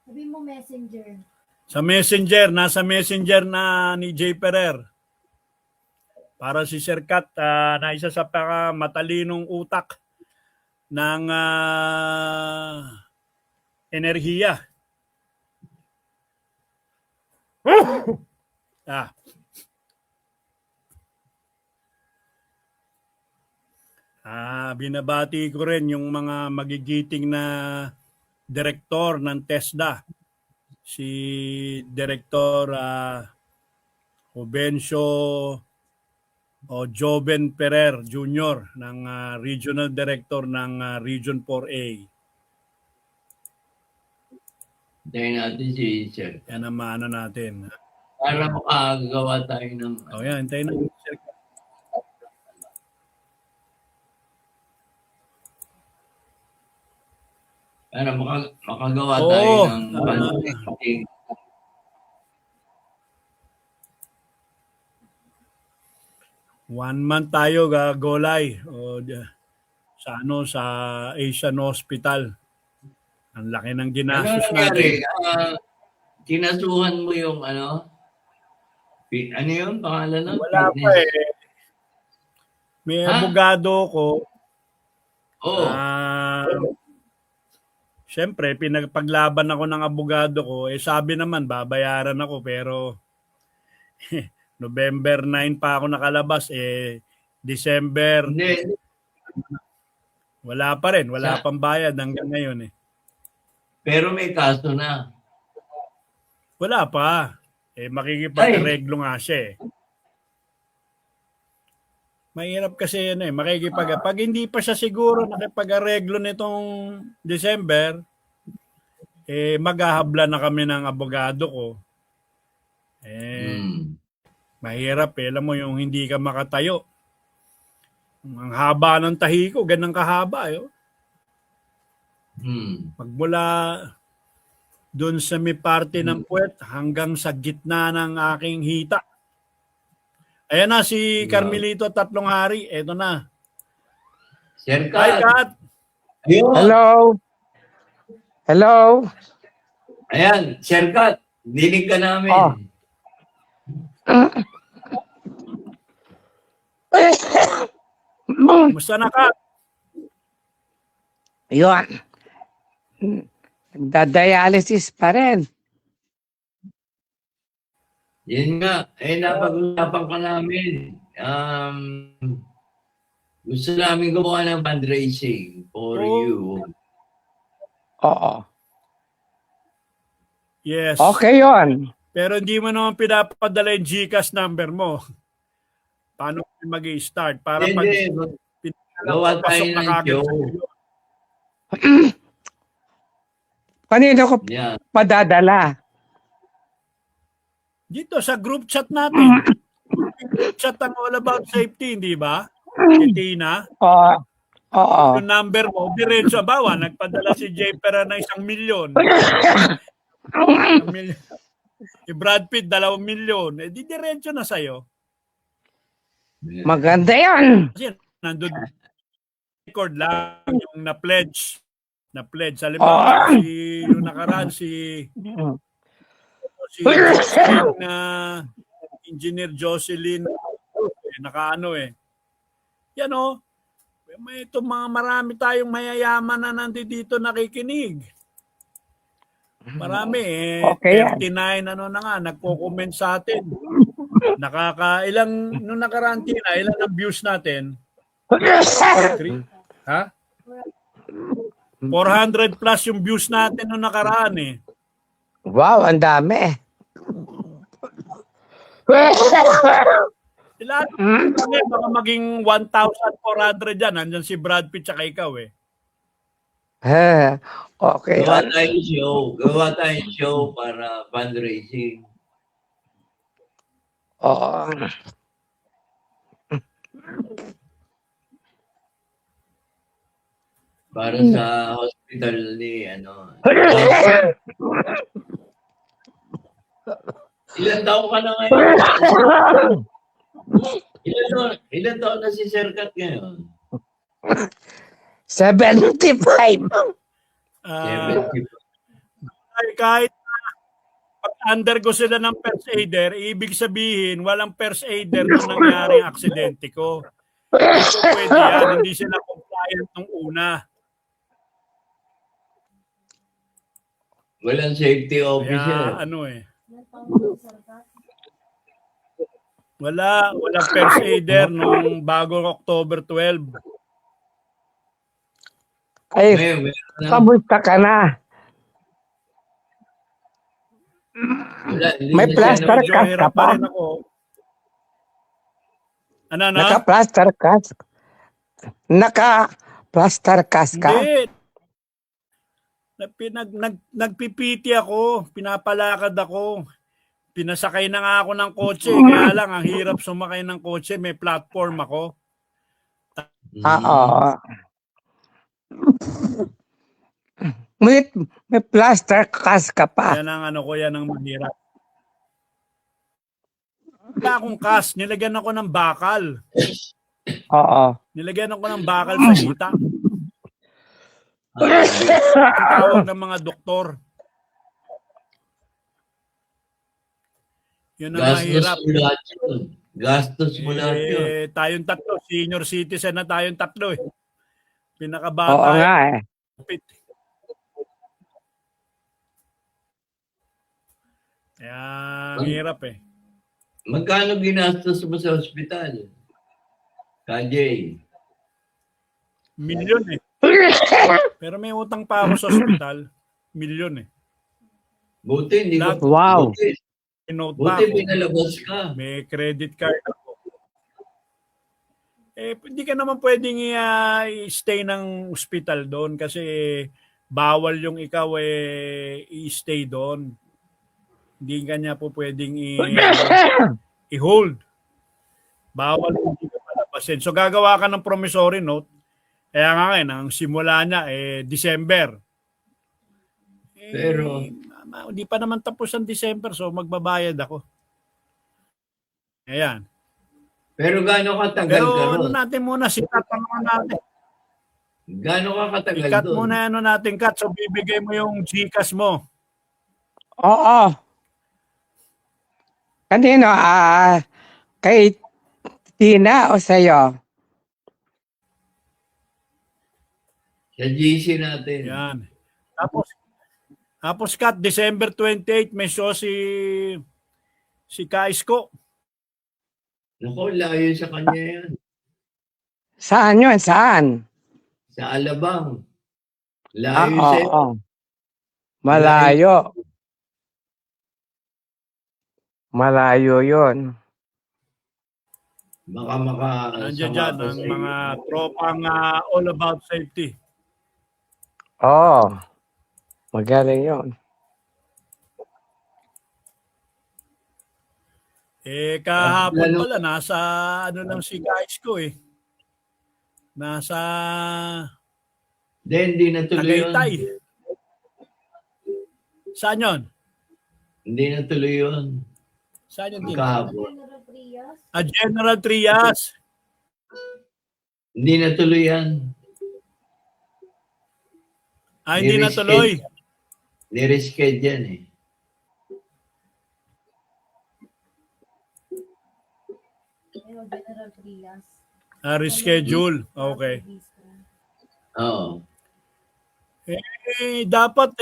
[SPEAKER 4] Sabi mo messenger.
[SPEAKER 2] Sa messenger, nasa messenger na ni Jay Ferrer. Para si Sir Kat, na isa sa matalinong utak ng enerhiya. Binabati ko rin yung mga magigiting na direktor ng TESDA. Si Direktor Jovencio Joven Ferrer Jr. ng Regional Director ng Region 4A.
[SPEAKER 3] Tayo natin si Sir.
[SPEAKER 2] Yan ang maano natin.
[SPEAKER 3] Para makagawa tayo ng...
[SPEAKER 2] O yan, hintayin natin.
[SPEAKER 3] Para makagawa tayo ng...
[SPEAKER 2] One month tayo gagolay sa sa Asian Hospital. Ang laki ng ginastos natin.
[SPEAKER 3] Kinasuhan mo yung ano yun? Pangalan nun?
[SPEAKER 2] Wala pa eh. May abogado ko.
[SPEAKER 3] Oo.
[SPEAKER 2] Siyempre, pinagpaglaban ako ng abogado ko. Sabi naman, babayaran ako. Pero November 9 pa ako nakalabas. December.
[SPEAKER 3] Hindi.
[SPEAKER 2] Wala pa rin. Wala pang bayad hanggang ngayon eh.
[SPEAKER 3] Pero may kaso na.
[SPEAKER 2] Wala pa. Makikipag-areglo nga siya eh. Mahirap kasi yan eh. Pag hindi pa siya siguro nakipag-areglo nitong December, maghahabla na kami ng abogado ko. Mahirap eh. Alam mo yung hindi ka makatayo. Ang haba ng tahi ko, ganang kahaba eh. Magmula doon sa may parte ng puwet hanggang sa gitna ng aking hita. Ayan na si Carmelito Tatlong Hari. Eto na.
[SPEAKER 3] Sir Kat.
[SPEAKER 2] Hi, Kat.
[SPEAKER 5] Hello. Hello.
[SPEAKER 3] Ayan, Sir Kat. Dinig ka namin.
[SPEAKER 2] Musta na, Kat?
[SPEAKER 5] Yun. Nagda-dialysis pa rin.
[SPEAKER 3] Yan nga. Napag-usapan ka namin. Gusto namin gumawa ng fundraising for you.
[SPEAKER 5] Oo.
[SPEAKER 2] Yes.
[SPEAKER 5] Okay yun.
[SPEAKER 2] Pero hindi mo naman pinapadala yung GCash number mo. Paano mag-i-start? Para pag
[SPEAKER 3] gawa tayo
[SPEAKER 2] pasok na
[SPEAKER 3] ng
[SPEAKER 2] kagad
[SPEAKER 3] show.
[SPEAKER 2] sa iyo.
[SPEAKER 5] Kanino ko
[SPEAKER 3] Yeah.
[SPEAKER 5] padadala?
[SPEAKER 2] Dito sa group chat natin. Group chat ang all about safety, hindi ba? Si Tina.
[SPEAKER 5] Oo.
[SPEAKER 2] Yung number mo, diretso. Bawa, nagpadala si Jay Pera ng 1 milyon. Si Brad Pitt, 2 milyon. Di diretso na sa'yo.
[SPEAKER 5] Maganda yan.
[SPEAKER 2] Kasi nandun record lang yung na-pledge na pledge. Halimbawa, yung nakaraan, si Jocelyn, Engineer Jocelyn, nakaano Yan may marami tayong mayayaman na nandito nakikinig. Marami
[SPEAKER 5] Okay yan.
[SPEAKER 2] 39 nagko-comment sa atin. Ilang nung nakaraan ilan ang views natin? 3? Ha? 400 plus yung views natin nung nakaraan
[SPEAKER 5] Wow, ang dami.
[SPEAKER 2] Lahat baka maging 1,400 dyan. Nandyan si Brad Pitt tsaka ikaw
[SPEAKER 5] Okay.
[SPEAKER 3] Gawa tayong show para fundraising.
[SPEAKER 5] Oo.
[SPEAKER 3] Para sa hospital ni Ilan taon ka na ngayon? Ilan taon na si Sir Kat ngayon?
[SPEAKER 5] 75.
[SPEAKER 3] 70.
[SPEAKER 2] Kahit pag-undergo sila ng first aider, ibig sabihin walang first aider nung nangyaring aksidente ko. So pwede yan, hindi sila compliant nung una.
[SPEAKER 3] Walang safety officer.
[SPEAKER 2] Kaya
[SPEAKER 4] Ilan taon na yung sarkat?
[SPEAKER 2] walang first aider nung bagong October 12.
[SPEAKER 5] Ay,
[SPEAKER 3] Ngayon, meron na.
[SPEAKER 5] kamusta ka na?
[SPEAKER 3] Hindi
[SPEAKER 5] May
[SPEAKER 3] na siya
[SPEAKER 5] plaster
[SPEAKER 3] nag-
[SPEAKER 5] cast ka pa?
[SPEAKER 2] rin ako. Ano?
[SPEAKER 5] Naka-plaster cast? Naka-plaster cast ka?
[SPEAKER 2] Hindi. Nagpipiti ako, pinapalakad ako. Pinasakay na nga ako ng kotse, kaya lang ang hirap sumakay ng kotse, may platform ako.
[SPEAKER 5] Oo. May plaster cast ka pa.
[SPEAKER 2] Yan ang yan ang mahirap. Wala akong kas, nilagyan ako ng bakal.
[SPEAKER 5] Oo.
[SPEAKER 2] Nilagyan ako ng bakal sa hita. Tawag ng mga doktor. Yun ang mahirap.
[SPEAKER 3] Gastos mo lahat yun.
[SPEAKER 2] Tayong tatlo, senior citizen na tayong tatlo
[SPEAKER 5] Oo
[SPEAKER 2] Pinakabata.
[SPEAKER 5] nga
[SPEAKER 2] Kaya ang hirap
[SPEAKER 3] Magkano ginastos mo sa ospital? KJ.
[SPEAKER 2] Milyon Pero may utang pa ako sa ospital. Milyon
[SPEAKER 3] Buti, hindi ka.
[SPEAKER 5] Wow.
[SPEAKER 2] Pinote pa
[SPEAKER 3] Buti,
[SPEAKER 2] ako.
[SPEAKER 3] pinalabas ka.
[SPEAKER 2] May credit card ako. Hindi ka naman pwedeng i-stay ng ospital doon kasi bawal yung ikaw i-stay doon. Hindi ka niya po pwedeng i-hold. Bawal hindi ka palabasin. So gagawa ka ng promissory note. Kaya nga ang simula niya December.
[SPEAKER 3] Pero
[SPEAKER 2] Hindi pa naman tapos ang December so magbabayad ako. Ayan.
[SPEAKER 3] Pero gaano katagal
[SPEAKER 2] Pero
[SPEAKER 3] ka ron?
[SPEAKER 2] natin muna, sikat natin.
[SPEAKER 3] Gaano ka katagal
[SPEAKER 2] Ikat
[SPEAKER 3] doon?
[SPEAKER 2] muna natin, cut. So bibigay mo yung GCash mo.
[SPEAKER 5] Oo. Kanino? Kay Tina o sa'yo?
[SPEAKER 3] Sa GC natin.
[SPEAKER 2] Yan. Tapos cut, December 28, may show si Kaisko.
[SPEAKER 3] Naku, layo sa kanya yan.
[SPEAKER 5] Saan yun? Saan?
[SPEAKER 3] Sa Alabang. Layo sa'yo.
[SPEAKER 5] Oo. Malayo. Malayo yun.
[SPEAKER 3] Baka
[SPEAKER 2] Nandiyan dyan ang mga tropang all about safety.
[SPEAKER 5] Oo. Magaling yun.
[SPEAKER 2] Kahapon pala, nasa lang si Kaisko Nasa
[SPEAKER 3] Hindi natuloy yun.
[SPEAKER 2] Tagaytay. Saan yun?
[SPEAKER 3] Hindi natuloy yun.
[SPEAKER 2] Saan yun din?
[SPEAKER 3] Kahapon.
[SPEAKER 4] General Trias?
[SPEAKER 2] General Trias.
[SPEAKER 3] Hindi natuloy yan.
[SPEAKER 2] Hindi natuloy.
[SPEAKER 3] Nireschedule yan eh.
[SPEAKER 4] Ayun, General Trias.
[SPEAKER 2] Reschedule. Okay.
[SPEAKER 3] Oo.
[SPEAKER 2] Dapat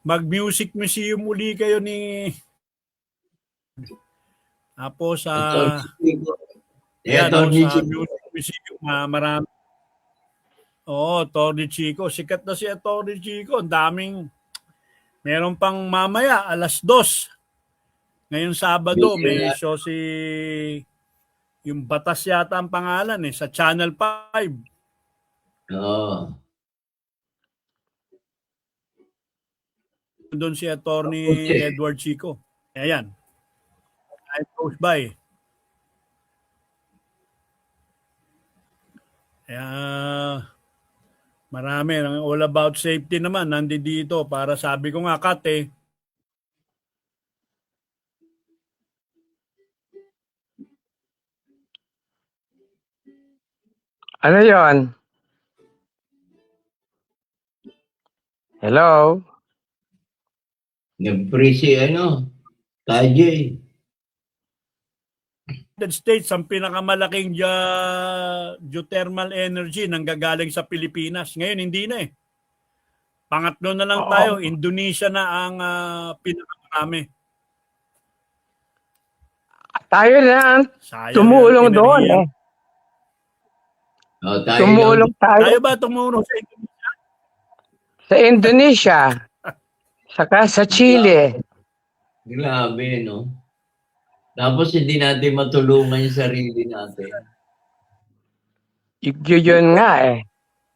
[SPEAKER 2] mag-music museum uli kayo ni tapos sa music museum marami. Oo, Atty. Chico. Sikat na si Atty. Chico. Ang daming meron pang mamaya, 2:00. Ngayong Sabado, may show si yung Batas yata ang pangalan sa Channel 5.
[SPEAKER 3] Oo.
[SPEAKER 2] Doon si Atty. Edward Chico. Ayan. Time goes by. Kaya marami. All about safety naman. Nandito para sabi ko nga, Kat
[SPEAKER 5] Ano yon? Hello?
[SPEAKER 3] Nag-free si Tajay.
[SPEAKER 2] United States ang pinakamalaking geothermal energy nanggagaling sa Pilipinas. Ngayon, hindi na Pangatlo na lang tayo. Indonesia na ang pinakamarami.
[SPEAKER 5] Tayo na ang
[SPEAKER 2] Sayang
[SPEAKER 5] tumulong doon
[SPEAKER 3] Tayo
[SPEAKER 5] Tumulong tayo
[SPEAKER 2] Tayo ba tumulong sa Indonesia?
[SPEAKER 5] sa Indonesia. Saka sa Chile.
[SPEAKER 3] Grabe, no? Tapos hindi natin matulungan yung sarili natin.
[SPEAKER 5] Yun nga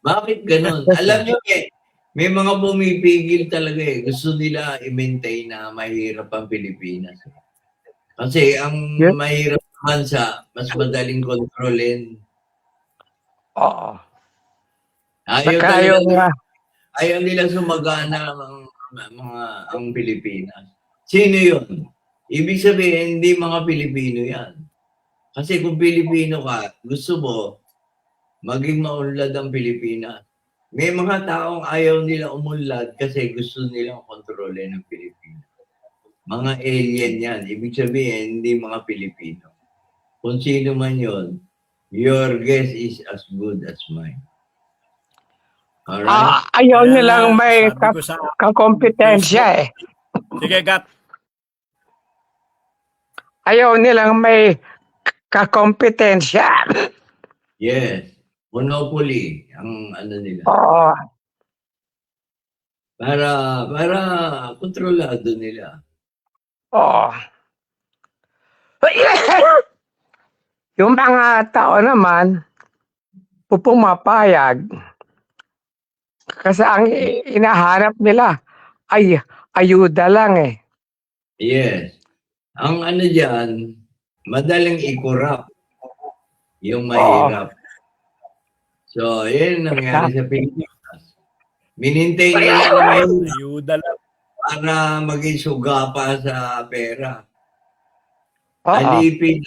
[SPEAKER 3] Bakit ganun? Alam nyo, may mga pumipigil talaga Gusto nila i-maintain na mahirap ang Pilipinas. Kasi ang mahirap naman mas madaling kontrolin.
[SPEAKER 5] Oo.
[SPEAKER 3] Ayaw nila sumagana ang Pilipinas. Sino yun? Ibig sabihin, hindi mga Pilipino yan. Kasi kung Pilipino ka, gusto mo, maging maunlad ang Pilipinas. May mga taong ayaw nila umunlad kasi gusto nilang kontrolin ang Pilipinas. Mga alien yan. Ibig sabihin, hindi mga Pilipino. Kung sino man yun, your guess is as good as mine. Alright?
[SPEAKER 5] Ayaw nilang may kakompetensya
[SPEAKER 2] Sige, Gat.
[SPEAKER 5] Ayaw nilang may kakompetensya.
[SPEAKER 3] Yes. Monopoly ang nila.
[SPEAKER 5] Oo.
[SPEAKER 3] Para kontrolado nila.
[SPEAKER 5] Oo. Yung mga tao naman, pumapayag. Kasi ang inahanap nila ay ayuda lang
[SPEAKER 3] Yes. Ang dyan, madaling i-corrupt yung mahirap. So, yun ang nangyari sa Pilipinas. Minintay nila na mahirap
[SPEAKER 2] Ayuda lang.
[SPEAKER 3] para maging suga pa sa pera.
[SPEAKER 5] Oo.
[SPEAKER 3] Alipin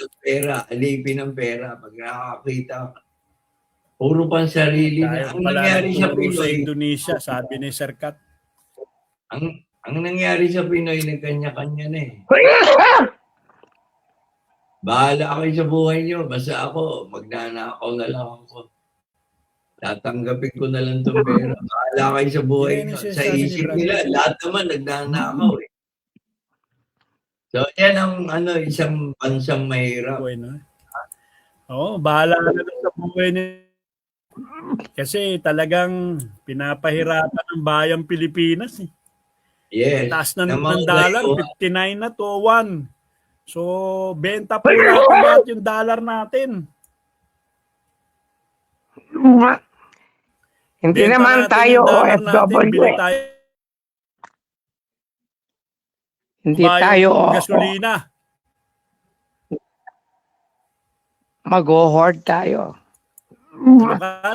[SPEAKER 3] ng pera. Pag nakakita, puro pang sarili na.
[SPEAKER 2] Tayo
[SPEAKER 3] Ang
[SPEAKER 2] pala
[SPEAKER 3] nangyari sa
[SPEAKER 2] nagturo sa
[SPEAKER 3] Pinoy,
[SPEAKER 2] Indonesia, sabi ni Sir Kat.
[SPEAKER 3] ang nangyari sa Pinoy, nagkanya-kanya na Bahala kayo sa buhay nyo. Basta ako, magnanakaw na lang ako. Tatanggapin ko na lang itong pera. Bahala kayo sa buhay nyo. Sa isip nila, lahat naman nagnanakaw So, yan ang isang bansang mahirap.
[SPEAKER 2] Bahala na lang sa buhay niya. Kasi talagang pinapahirapan ng bayang Pilipinas
[SPEAKER 3] Yes.
[SPEAKER 2] Taas na ng dollar, 59 na to 1. So, benta po lahat yung dollar natin.
[SPEAKER 5] Hindi
[SPEAKER 2] Benta
[SPEAKER 5] naman
[SPEAKER 2] natin
[SPEAKER 5] tayo
[SPEAKER 2] yung dollar natin,
[SPEAKER 5] OFW.
[SPEAKER 2] bili tayo
[SPEAKER 5] Hindi tayo
[SPEAKER 2] gasolina.
[SPEAKER 5] Mag-hoard tayo.
[SPEAKER 2] Diba?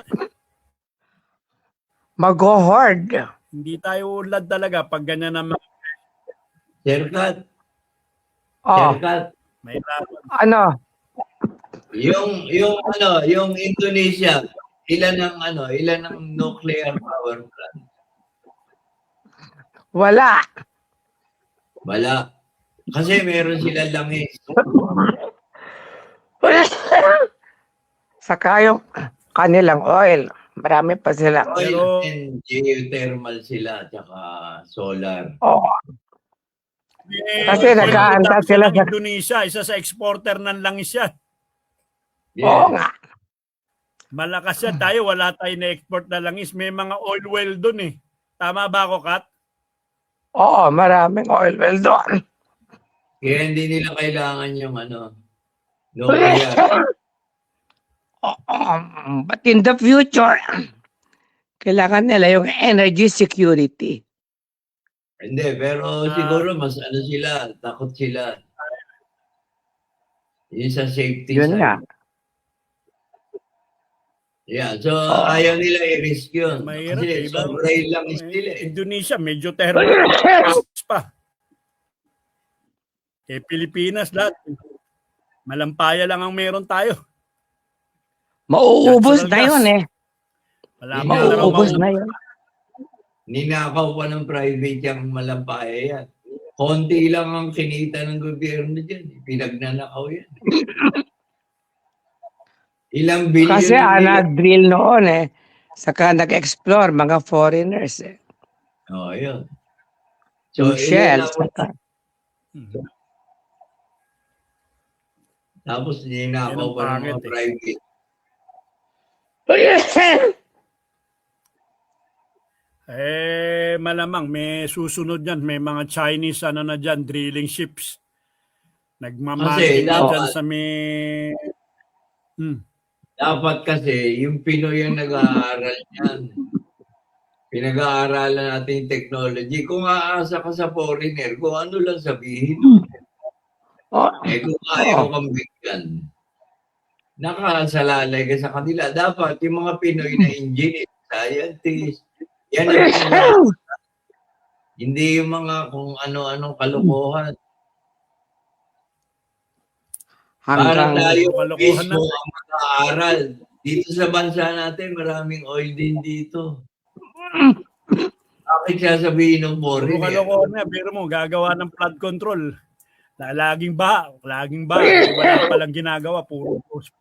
[SPEAKER 5] Mag-hoard.
[SPEAKER 2] Hindi tayo ulad talaga pag ganyan naman.
[SPEAKER 3] Serkat.
[SPEAKER 5] Oh,
[SPEAKER 2] May laban.
[SPEAKER 5] ano?
[SPEAKER 3] Yung Indonesia, ilan ang nuclear power plant?
[SPEAKER 5] Wala.
[SPEAKER 3] Wala. Kasi meron sila langis.
[SPEAKER 5] Saka yung kanilang oil. Marami pa sila.
[SPEAKER 3] Oil
[SPEAKER 2] Pero-
[SPEAKER 3] and geothermal sila, tsaka solar.
[SPEAKER 5] Oo. Kasi
[SPEAKER 2] Oil
[SPEAKER 5] nag-aanta
[SPEAKER 2] production
[SPEAKER 5] sila
[SPEAKER 2] ng
[SPEAKER 5] sa-
[SPEAKER 2] Indonesia, isa sa exporter ng langis yan.
[SPEAKER 5] Oo
[SPEAKER 3] Yes.
[SPEAKER 5] nga.
[SPEAKER 2] Malakas yan. Tayo, wala tayo na-export na langis. May mga oil well dun eh. Tama ba ako, Kat?
[SPEAKER 5] Oo, maraming oil well doon.
[SPEAKER 3] Kaya hindi nila kailangan yung nuclear.
[SPEAKER 5] But in the future, kailangan nila yung energy security.
[SPEAKER 3] Hindi, pero siguro mas sila, takot sila. Yung sa safety
[SPEAKER 5] Yun
[SPEAKER 3] side.
[SPEAKER 5] nga.
[SPEAKER 3] Yeah, so ayaw nila i-risk yun.
[SPEAKER 2] Mahirap,
[SPEAKER 3] Kasi
[SPEAKER 2] diba?
[SPEAKER 3] sobrang langis nila eh.
[SPEAKER 2] Indonesia, medyo thermal pa. Eh, Pilipinas lahat. Malampaya lang ang meron tayo.
[SPEAKER 5] Mauubos
[SPEAKER 2] Natural
[SPEAKER 5] na
[SPEAKER 2] gas.
[SPEAKER 5] yun eh.
[SPEAKER 2] Wala
[SPEAKER 3] Hindi
[SPEAKER 2] pa
[SPEAKER 3] na
[SPEAKER 2] na raw
[SPEAKER 5] Mauubos
[SPEAKER 2] mau-
[SPEAKER 5] na yun.
[SPEAKER 3] Ninakaw pa ng private yung malampaya yan. Konti lang ang kinita ng gobyerno dyan. Pinagnanakaw yan. Ilang billion
[SPEAKER 5] Kasi
[SPEAKER 3] nila.
[SPEAKER 5] nag-drill noon eh. Saka nag-explore mga foreigners eh.
[SPEAKER 3] Oh, yun.
[SPEAKER 5] Yung Shell.
[SPEAKER 3] ilan
[SPEAKER 5] Saka,
[SPEAKER 3] tapos
[SPEAKER 2] Yan
[SPEAKER 3] ninakaw
[SPEAKER 2] ang
[SPEAKER 3] pa ng mga
[SPEAKER 2] pangit eh.
[SPEAKER 3] private.
[SPEAKER 2] Malamang may susunod yan. May mga Chinese na dyan, drilling ships. Nagmamagin na
[SPEAKER 3] dapat-
[SPEAKER 2] dyan sa may...
[SPEAKER 3] Dapat kasi, yung Pinoy ang nag-aaral yan. Pinag-aaralan natin yung technology. Kung aasa ka sa foreigner, kung ano lang sabihin.
[SPEAKER 5] oh,
[SPEAKER 3] Kung ayaw kang bigyan, nakasalalay ka sa kanila. Dapat yung mga Pinoy na engineer, scientist, yan ang pinag- hindi yung mga kung ano-anong kalokohan. Para
[SPEAKER 5] hanggang
[SPEAKER 3] tayo
[SPEAKER 2] Kalokohan
[SPEAKER 3] mismo ang mag-aaral. Dito sa bansa natin, maraming oil din dito. Bakit sasabihin ng
[SPEAKER 2] Puro
[SPEAKER 3] foreigner?
[SPEAKER 2] kalokohan na. Pero mo, gagawa ng flood control. Laging ba? Wala palang ginagawa. Puro post.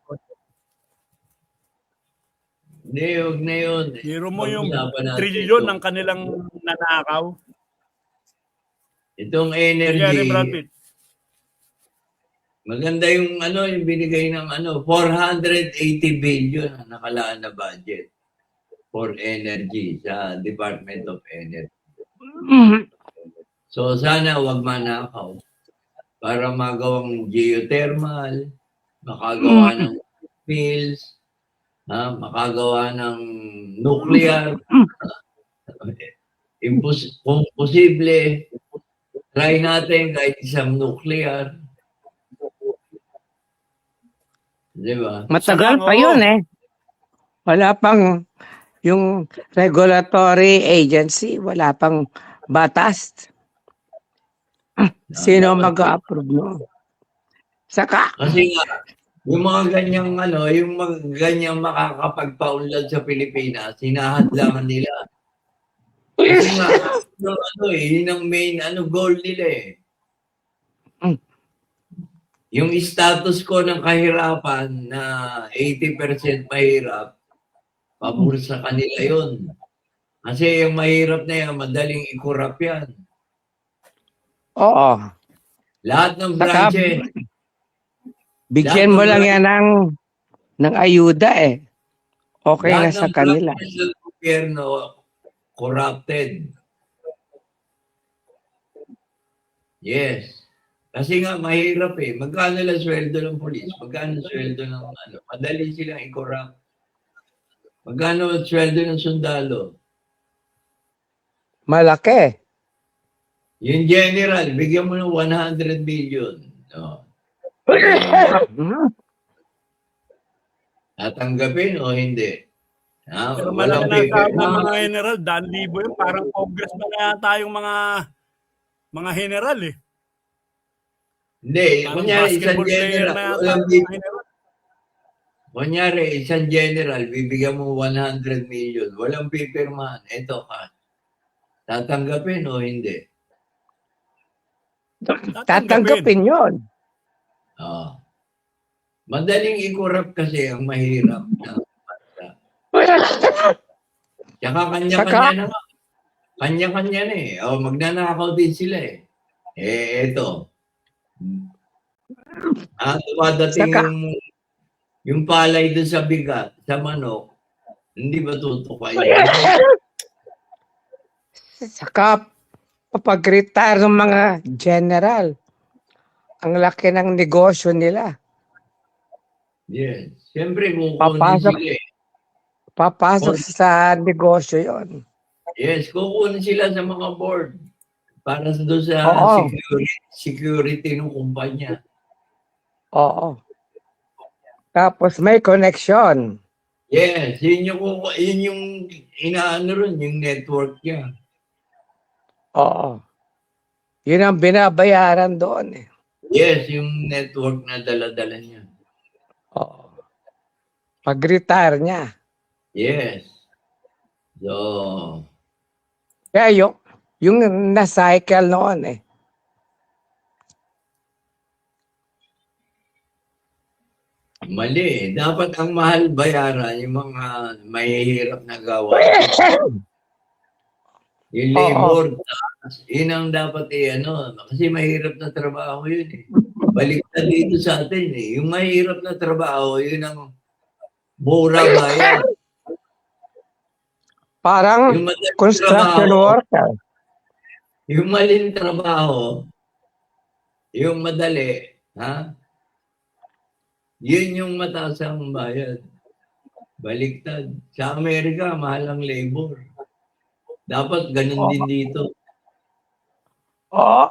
[SPEAKER 3] Hindi, huwag na yun.
[SPEAKER 2] Pero mo yung
[SPEAKER 3] Pag-usapan natin
[SPEAKER 2] trilyon
[SPEAKER 3] ito.
[SPEAKER 2] ng kanilang nanakaw.
[SPEAKER 3] Itong
[SPEAKER 2] Kaya ni
[SPEAKER 3] energy,
[SPEAKER 2] Brad Pitt.
[SPEAKER 3] maganda yung yung binigay ng 480 billion ang nakalaan na budget for energy sa Department of Energy. So sana wag manakaw para magawang geothermal, makagawa ng mills, makagawa ng nuclear. Kung posible, try natin kahit isang nuclear. Di ba?
[SPEAKER 5] matagal
[SPEAKER 2] Sayang,
[SPEAKER 5] pa
[SPEAKER 2] oo.
[SPEAKER 5] yun eh. Wala pang yung regulatory agency, wala pang batas. Sino mag-approve no? Saka,
[SPEAKER 3] Kasi nga, yung mga ganyang yung mga ganyang makakapagpaunlad sa Pilipinas, hinahadlangan nila. Kasi nga, yun ang main goal nila eh. Yung status ko ng kahirapan na 80% mahirap, pabor sa kanila yun. Kasi yung mahirap na yan, madaling i-corrupt yan.
[SPEAKER 5] oo.
[SPEAKER 3] Lahat ng
[SPEAKER 5] Saka,
[SPEAKER 3] branches,
[SPEAKER 5] bigyan mo lang yan ng ayuda eh. Okay na
[SPEAKER 3] lahat
[SPEAKER 5] sa
[SPEAKER 3] ng
[SPEAKER 5] kanila.
[SPEAKER 3] branches ng gobyerno, corrupted. Yes. Kasi nga mahirap eh. Magkano lang sweldo ng polis? Magkano sweldo ng Madali silang i-corrupt. Magkano ang sweldo ng sundalo?
[SPEAKER 5] Malaki.
[SPEAKER 3] Yung general, bigyan mo ng 100 million. No. Tatanggapin o hindi?
[SPEAKER 2] Pero
[SPEAKER 3] Walang
[SPEAKER 2] malaki na
[SPEAKER 3] paper.
[SPEAKER 2] ng mga general. 1,000 yun. Parang congressman na yata yung mga general eh.
[SPEAKER 3] Hindi,
[SPEAKER 2] Parang
[SPEAKER 3] kunyari isang
[SPEAKER 2] basketball player
[SPEAKER 3] general,
[SPEAKER 2] na yata
[SPEAKER 3] walang
[SPEAKER 2] yung
[SPEAKER 3] paper.
[SPEAKER 2] mga general.
[SPEAKER 3] Kunyari, isang general, bibigyan mo 100 million. Walang pipirmahan. Ito ka. Tatanggapin o hindi?
[SPEAKER 5] Tatanggapin yun.
[SPEAKER 3] Ah. Madaling i-corrupt kasi ang mahirap. Tsaka kanya-kanya na nga. Kanya-kanya na eh. O, magnanakaw din sila eh. Eto. Dumadating
[SPEAKER 5] Saka-
[SPEAKER 3] yung palay doon sa bigat, sa manok, hindi ba tutukay?
[SPEAKER 5] Saka papag-retire ng mga general. Ang laki ng negosyo nila.
[SPEAKER 3] Yes. Siyempre, kukunin
[SPEAKER 5] Papasok.
[SPEAKER 3] sila eh.
[SPEAKER 5] Papasok sa negosyo yon.
[SPEAKER 3] Yes, kukunin sila sa mga board para doon sa
[SPEAKER 5] Oo.
[SPEAKER 3] security ng kumpanya.
[SPEAKER 5] Oo. Tapos may connection.
[SPEAKER 3] Yes, yun yung inaano ron, yung network niya.
[SPEAKER 5] Oo. Yun ang binabayaran doon eh.
[SPEAKER 3] Yes, yung network na dala-dala niya.
[SPEAKER 5] Oo. Pag-retire niya.
[SPEAKER 3] Yes. So,
[SPEAKER 5] Kaya yung na-cycle noon eh.
[SPEAKER 3] mali. Dapat ang mahal bayaran yung mga mahihirap na gawa. Yung labor, yun ang dapat ano, kasi mahirap na trabaho yun eh. Baliktad dito sa atin eh. Yung mahirap na trabaho, yun ang mura bayan.
[SPEAKER 5] Parang
[SPEAKER 3] Yung madaling
[SPEAKER 5] construction
[SPEAKER 3] trabaho,
[SPEAKER 5] worker.
[SPEAKER 3] yung maling trabaho, yung madali, ha? Yun yung mataas ang bayad. Baliktad. Sa Amerika, mahal ang labor. Dapat ganun din dito.
[SPEAKER 5] Oo.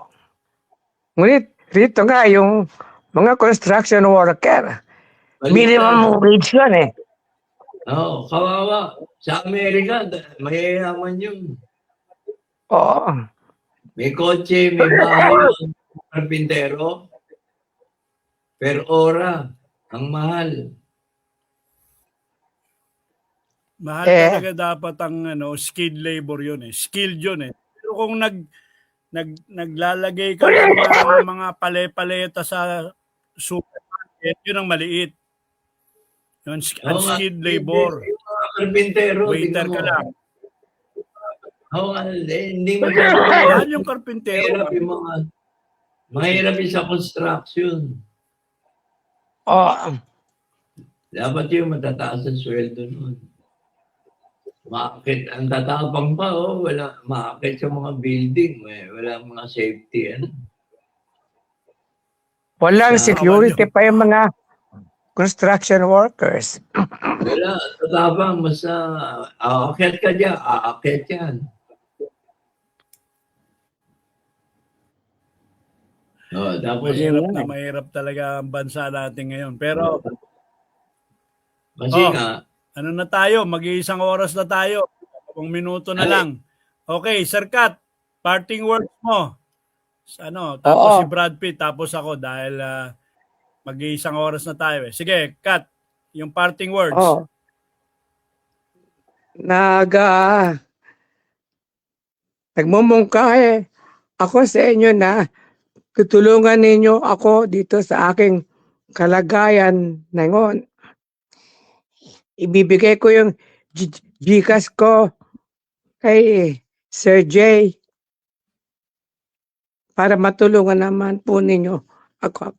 [SPEAKER 5] Ngunit rito nga yung mga construction worker.
[SPEAKER 3] Baliktad.
[SPEAKER 5] Minimum wage yun eh.
[SPEAKER 3] Oo, kawawa. Sa Amerika, mayayaman yun.
[SPEAKER 5] Oo.
[SPEAKER 3] May kotse, may bahay, ang karpintero. Per ora, ang mahal.
[SPEAKER 2] Mahal talaga dapat ang skilled labor yun eh. Skilled yun eh. Pero kung naglalagay ka ng mga pale-paleta sa supermarket, yun ang maliit. Yun, unskilled labor.
[SPEAKER 3] Yung mga karpintero,
[SPEAKER 2] Waiter ka lang.
[SPEAKER 3] Oo, hindi mo
[SPEAKER 2] Mahal yung karpintero.
[SPEAKER 3] mahirap yung mahirap yung sa construction.
[SPEAKER 5] Oo.
[SPEAKER 3] Dapat yung matataas ang sweldo nun. Maakit, ang tatapang pa, maakit sa mga building, wala mga safety,
[SPEAKER 5] Walang
[SPEAKER 3] Sa
[SPEAKER 5] security pa yung mga construction workers.
[SPEAKER 3] Wala, tatapang, basta aakyat ka dyan, aakyat yan. Tapos
[SPEAKER 2] Mahirap talaga ang bansa natin ngayon. Pero,
[SPEAKER 3] kasi nga,
[SPEAKER 2] ano na tayo? Mag-iisang oras na tayo. 10 minuto na lang. Okay, Sir Kat, parting words mo. Tapos si Brad Pitt, tapos ako dahil mag-iisang oras na tayo. Sige, Kat, yung parting words.
[SPEAKER 5] Nagmumungkahi ako sa inyo na tutulungan ninyo ako dito sa aking kalagayan ngayon. Ibibigay ko yung GCash ko kay Sir Jay para matulungan naman po ninyo ako.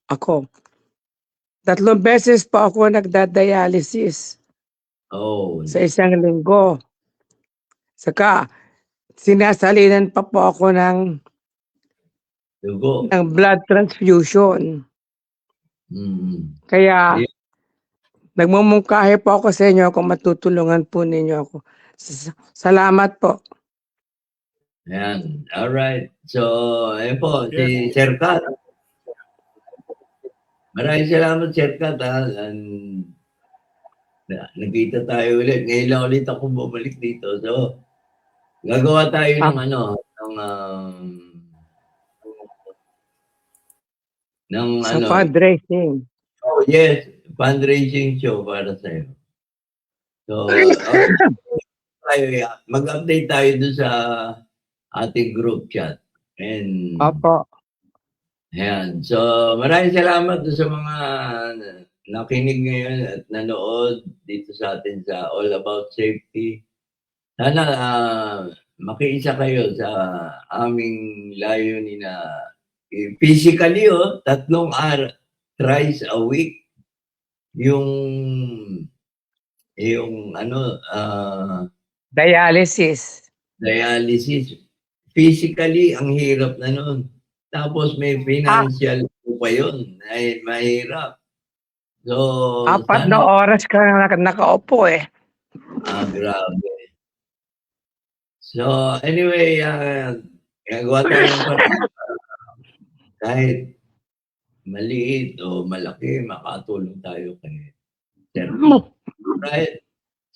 [SPEAKER 5] 3 beses pa ako nagdadialysis sa isang linggo. Saka sinasalinan pa po ako ng blood transfusion. Kaya nagmumungkahi po ako sa inyo kung matutulungan po ninyo ako. Salamat po.
[SPEAKER 3] Ayan. Alright. So, ayun po, si Sir Kat. Maraming salamat, Sir Kat. Nagkita tayo ulit. Ngayon lang ulit ako bumalik dito. So, gagawa tayo ng
[SPEAKER 5] fundraising.
[SPEAKER 3] Oh, yes. fundraising show para sa'yo. So, mag-update tayo doon sa ating group chat. And
[SPEAKER 5] Opo.
[SPEAKER 3] ayan. So, maraming salamat doon sa mga nakinig ngayon at nanood dito sa atin sa All About Safety. Sana makiisa kayo sa aming layunin na physically, 3 thrice a week yung
[SPEAKER 5] Dialysis.
[SPEAKER 3] dialysis. Physically, ang hirap na nun. Tapos may financial pa yun. Ay, mahirap. So,
[SPEAKER 5] 4 na oras ka na nakaupo eh.
[SPEAKER 3] Grabe. So, anyway, gagawa tayo ng paraan. Kahit maliit o malaki, makatulong tayo kay Sir. Right?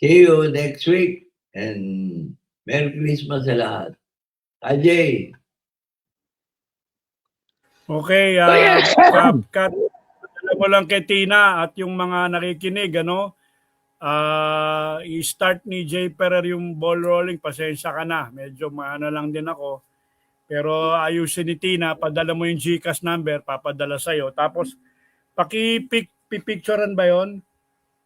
[SPEAKER 3] See you next week. And Merry Christmas sa lahat. Ajay.
[SPEAKER 2] Okay, Kat, alam mo lang kay Tina at yung mga nakikinig, i-start ni Jay Ferrer yung ball rolling, pasensya ka na. Medyo maano lang din ako. Pero ayusin ni Tina, padala mo yung GCash number, papadala sa'yo. Tapos, pipicturean ba yon?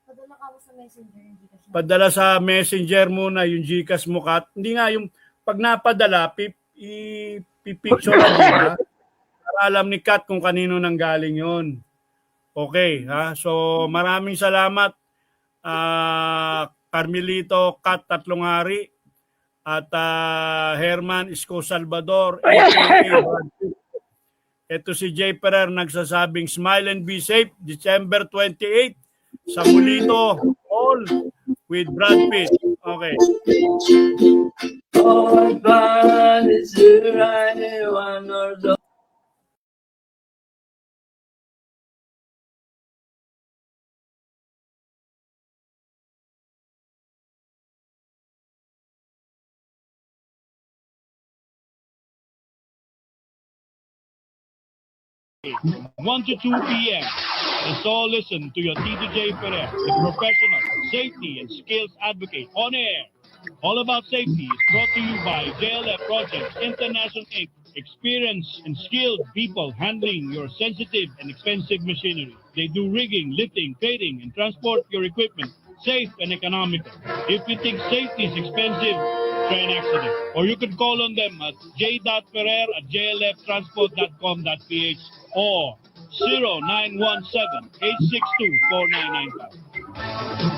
[SPEAKER 4] Padala ka mo sa messenger.
[SPEAKER 2] Padala sa messenger muna yung GCash mo, Kat. Hindi nga yung pag napadala, pipicturean nila. Para alam ni Kat kung kanino nang galing yon. Okay, ha? So, maraming salamat. Carmelito Kat Tatlongari at Herman Isko Salvador. Ito si Jay Ferrer nagsasabing smile and be safe December 28 sa Mulito All with Brad Pitt. Okay.
[SPEAKER 3] Oh, God, is it right? One or the
[SPEAKER 1] From 1 to 2 p.m. Let's all listen to your TDJ Ferrer, the professional safety and skills advocate on air. All About Safety is brought to you by JLF Projects International Inc. Experienced and skilled people handling your sensitive and expensive machinery. They do rigging, lifting, trading, and transport your equipment safe and economical. If you think safety is expensive, try an accident. Or you could call on them at j.ferrer@jlftransport.com.ph or 0917-862-4995.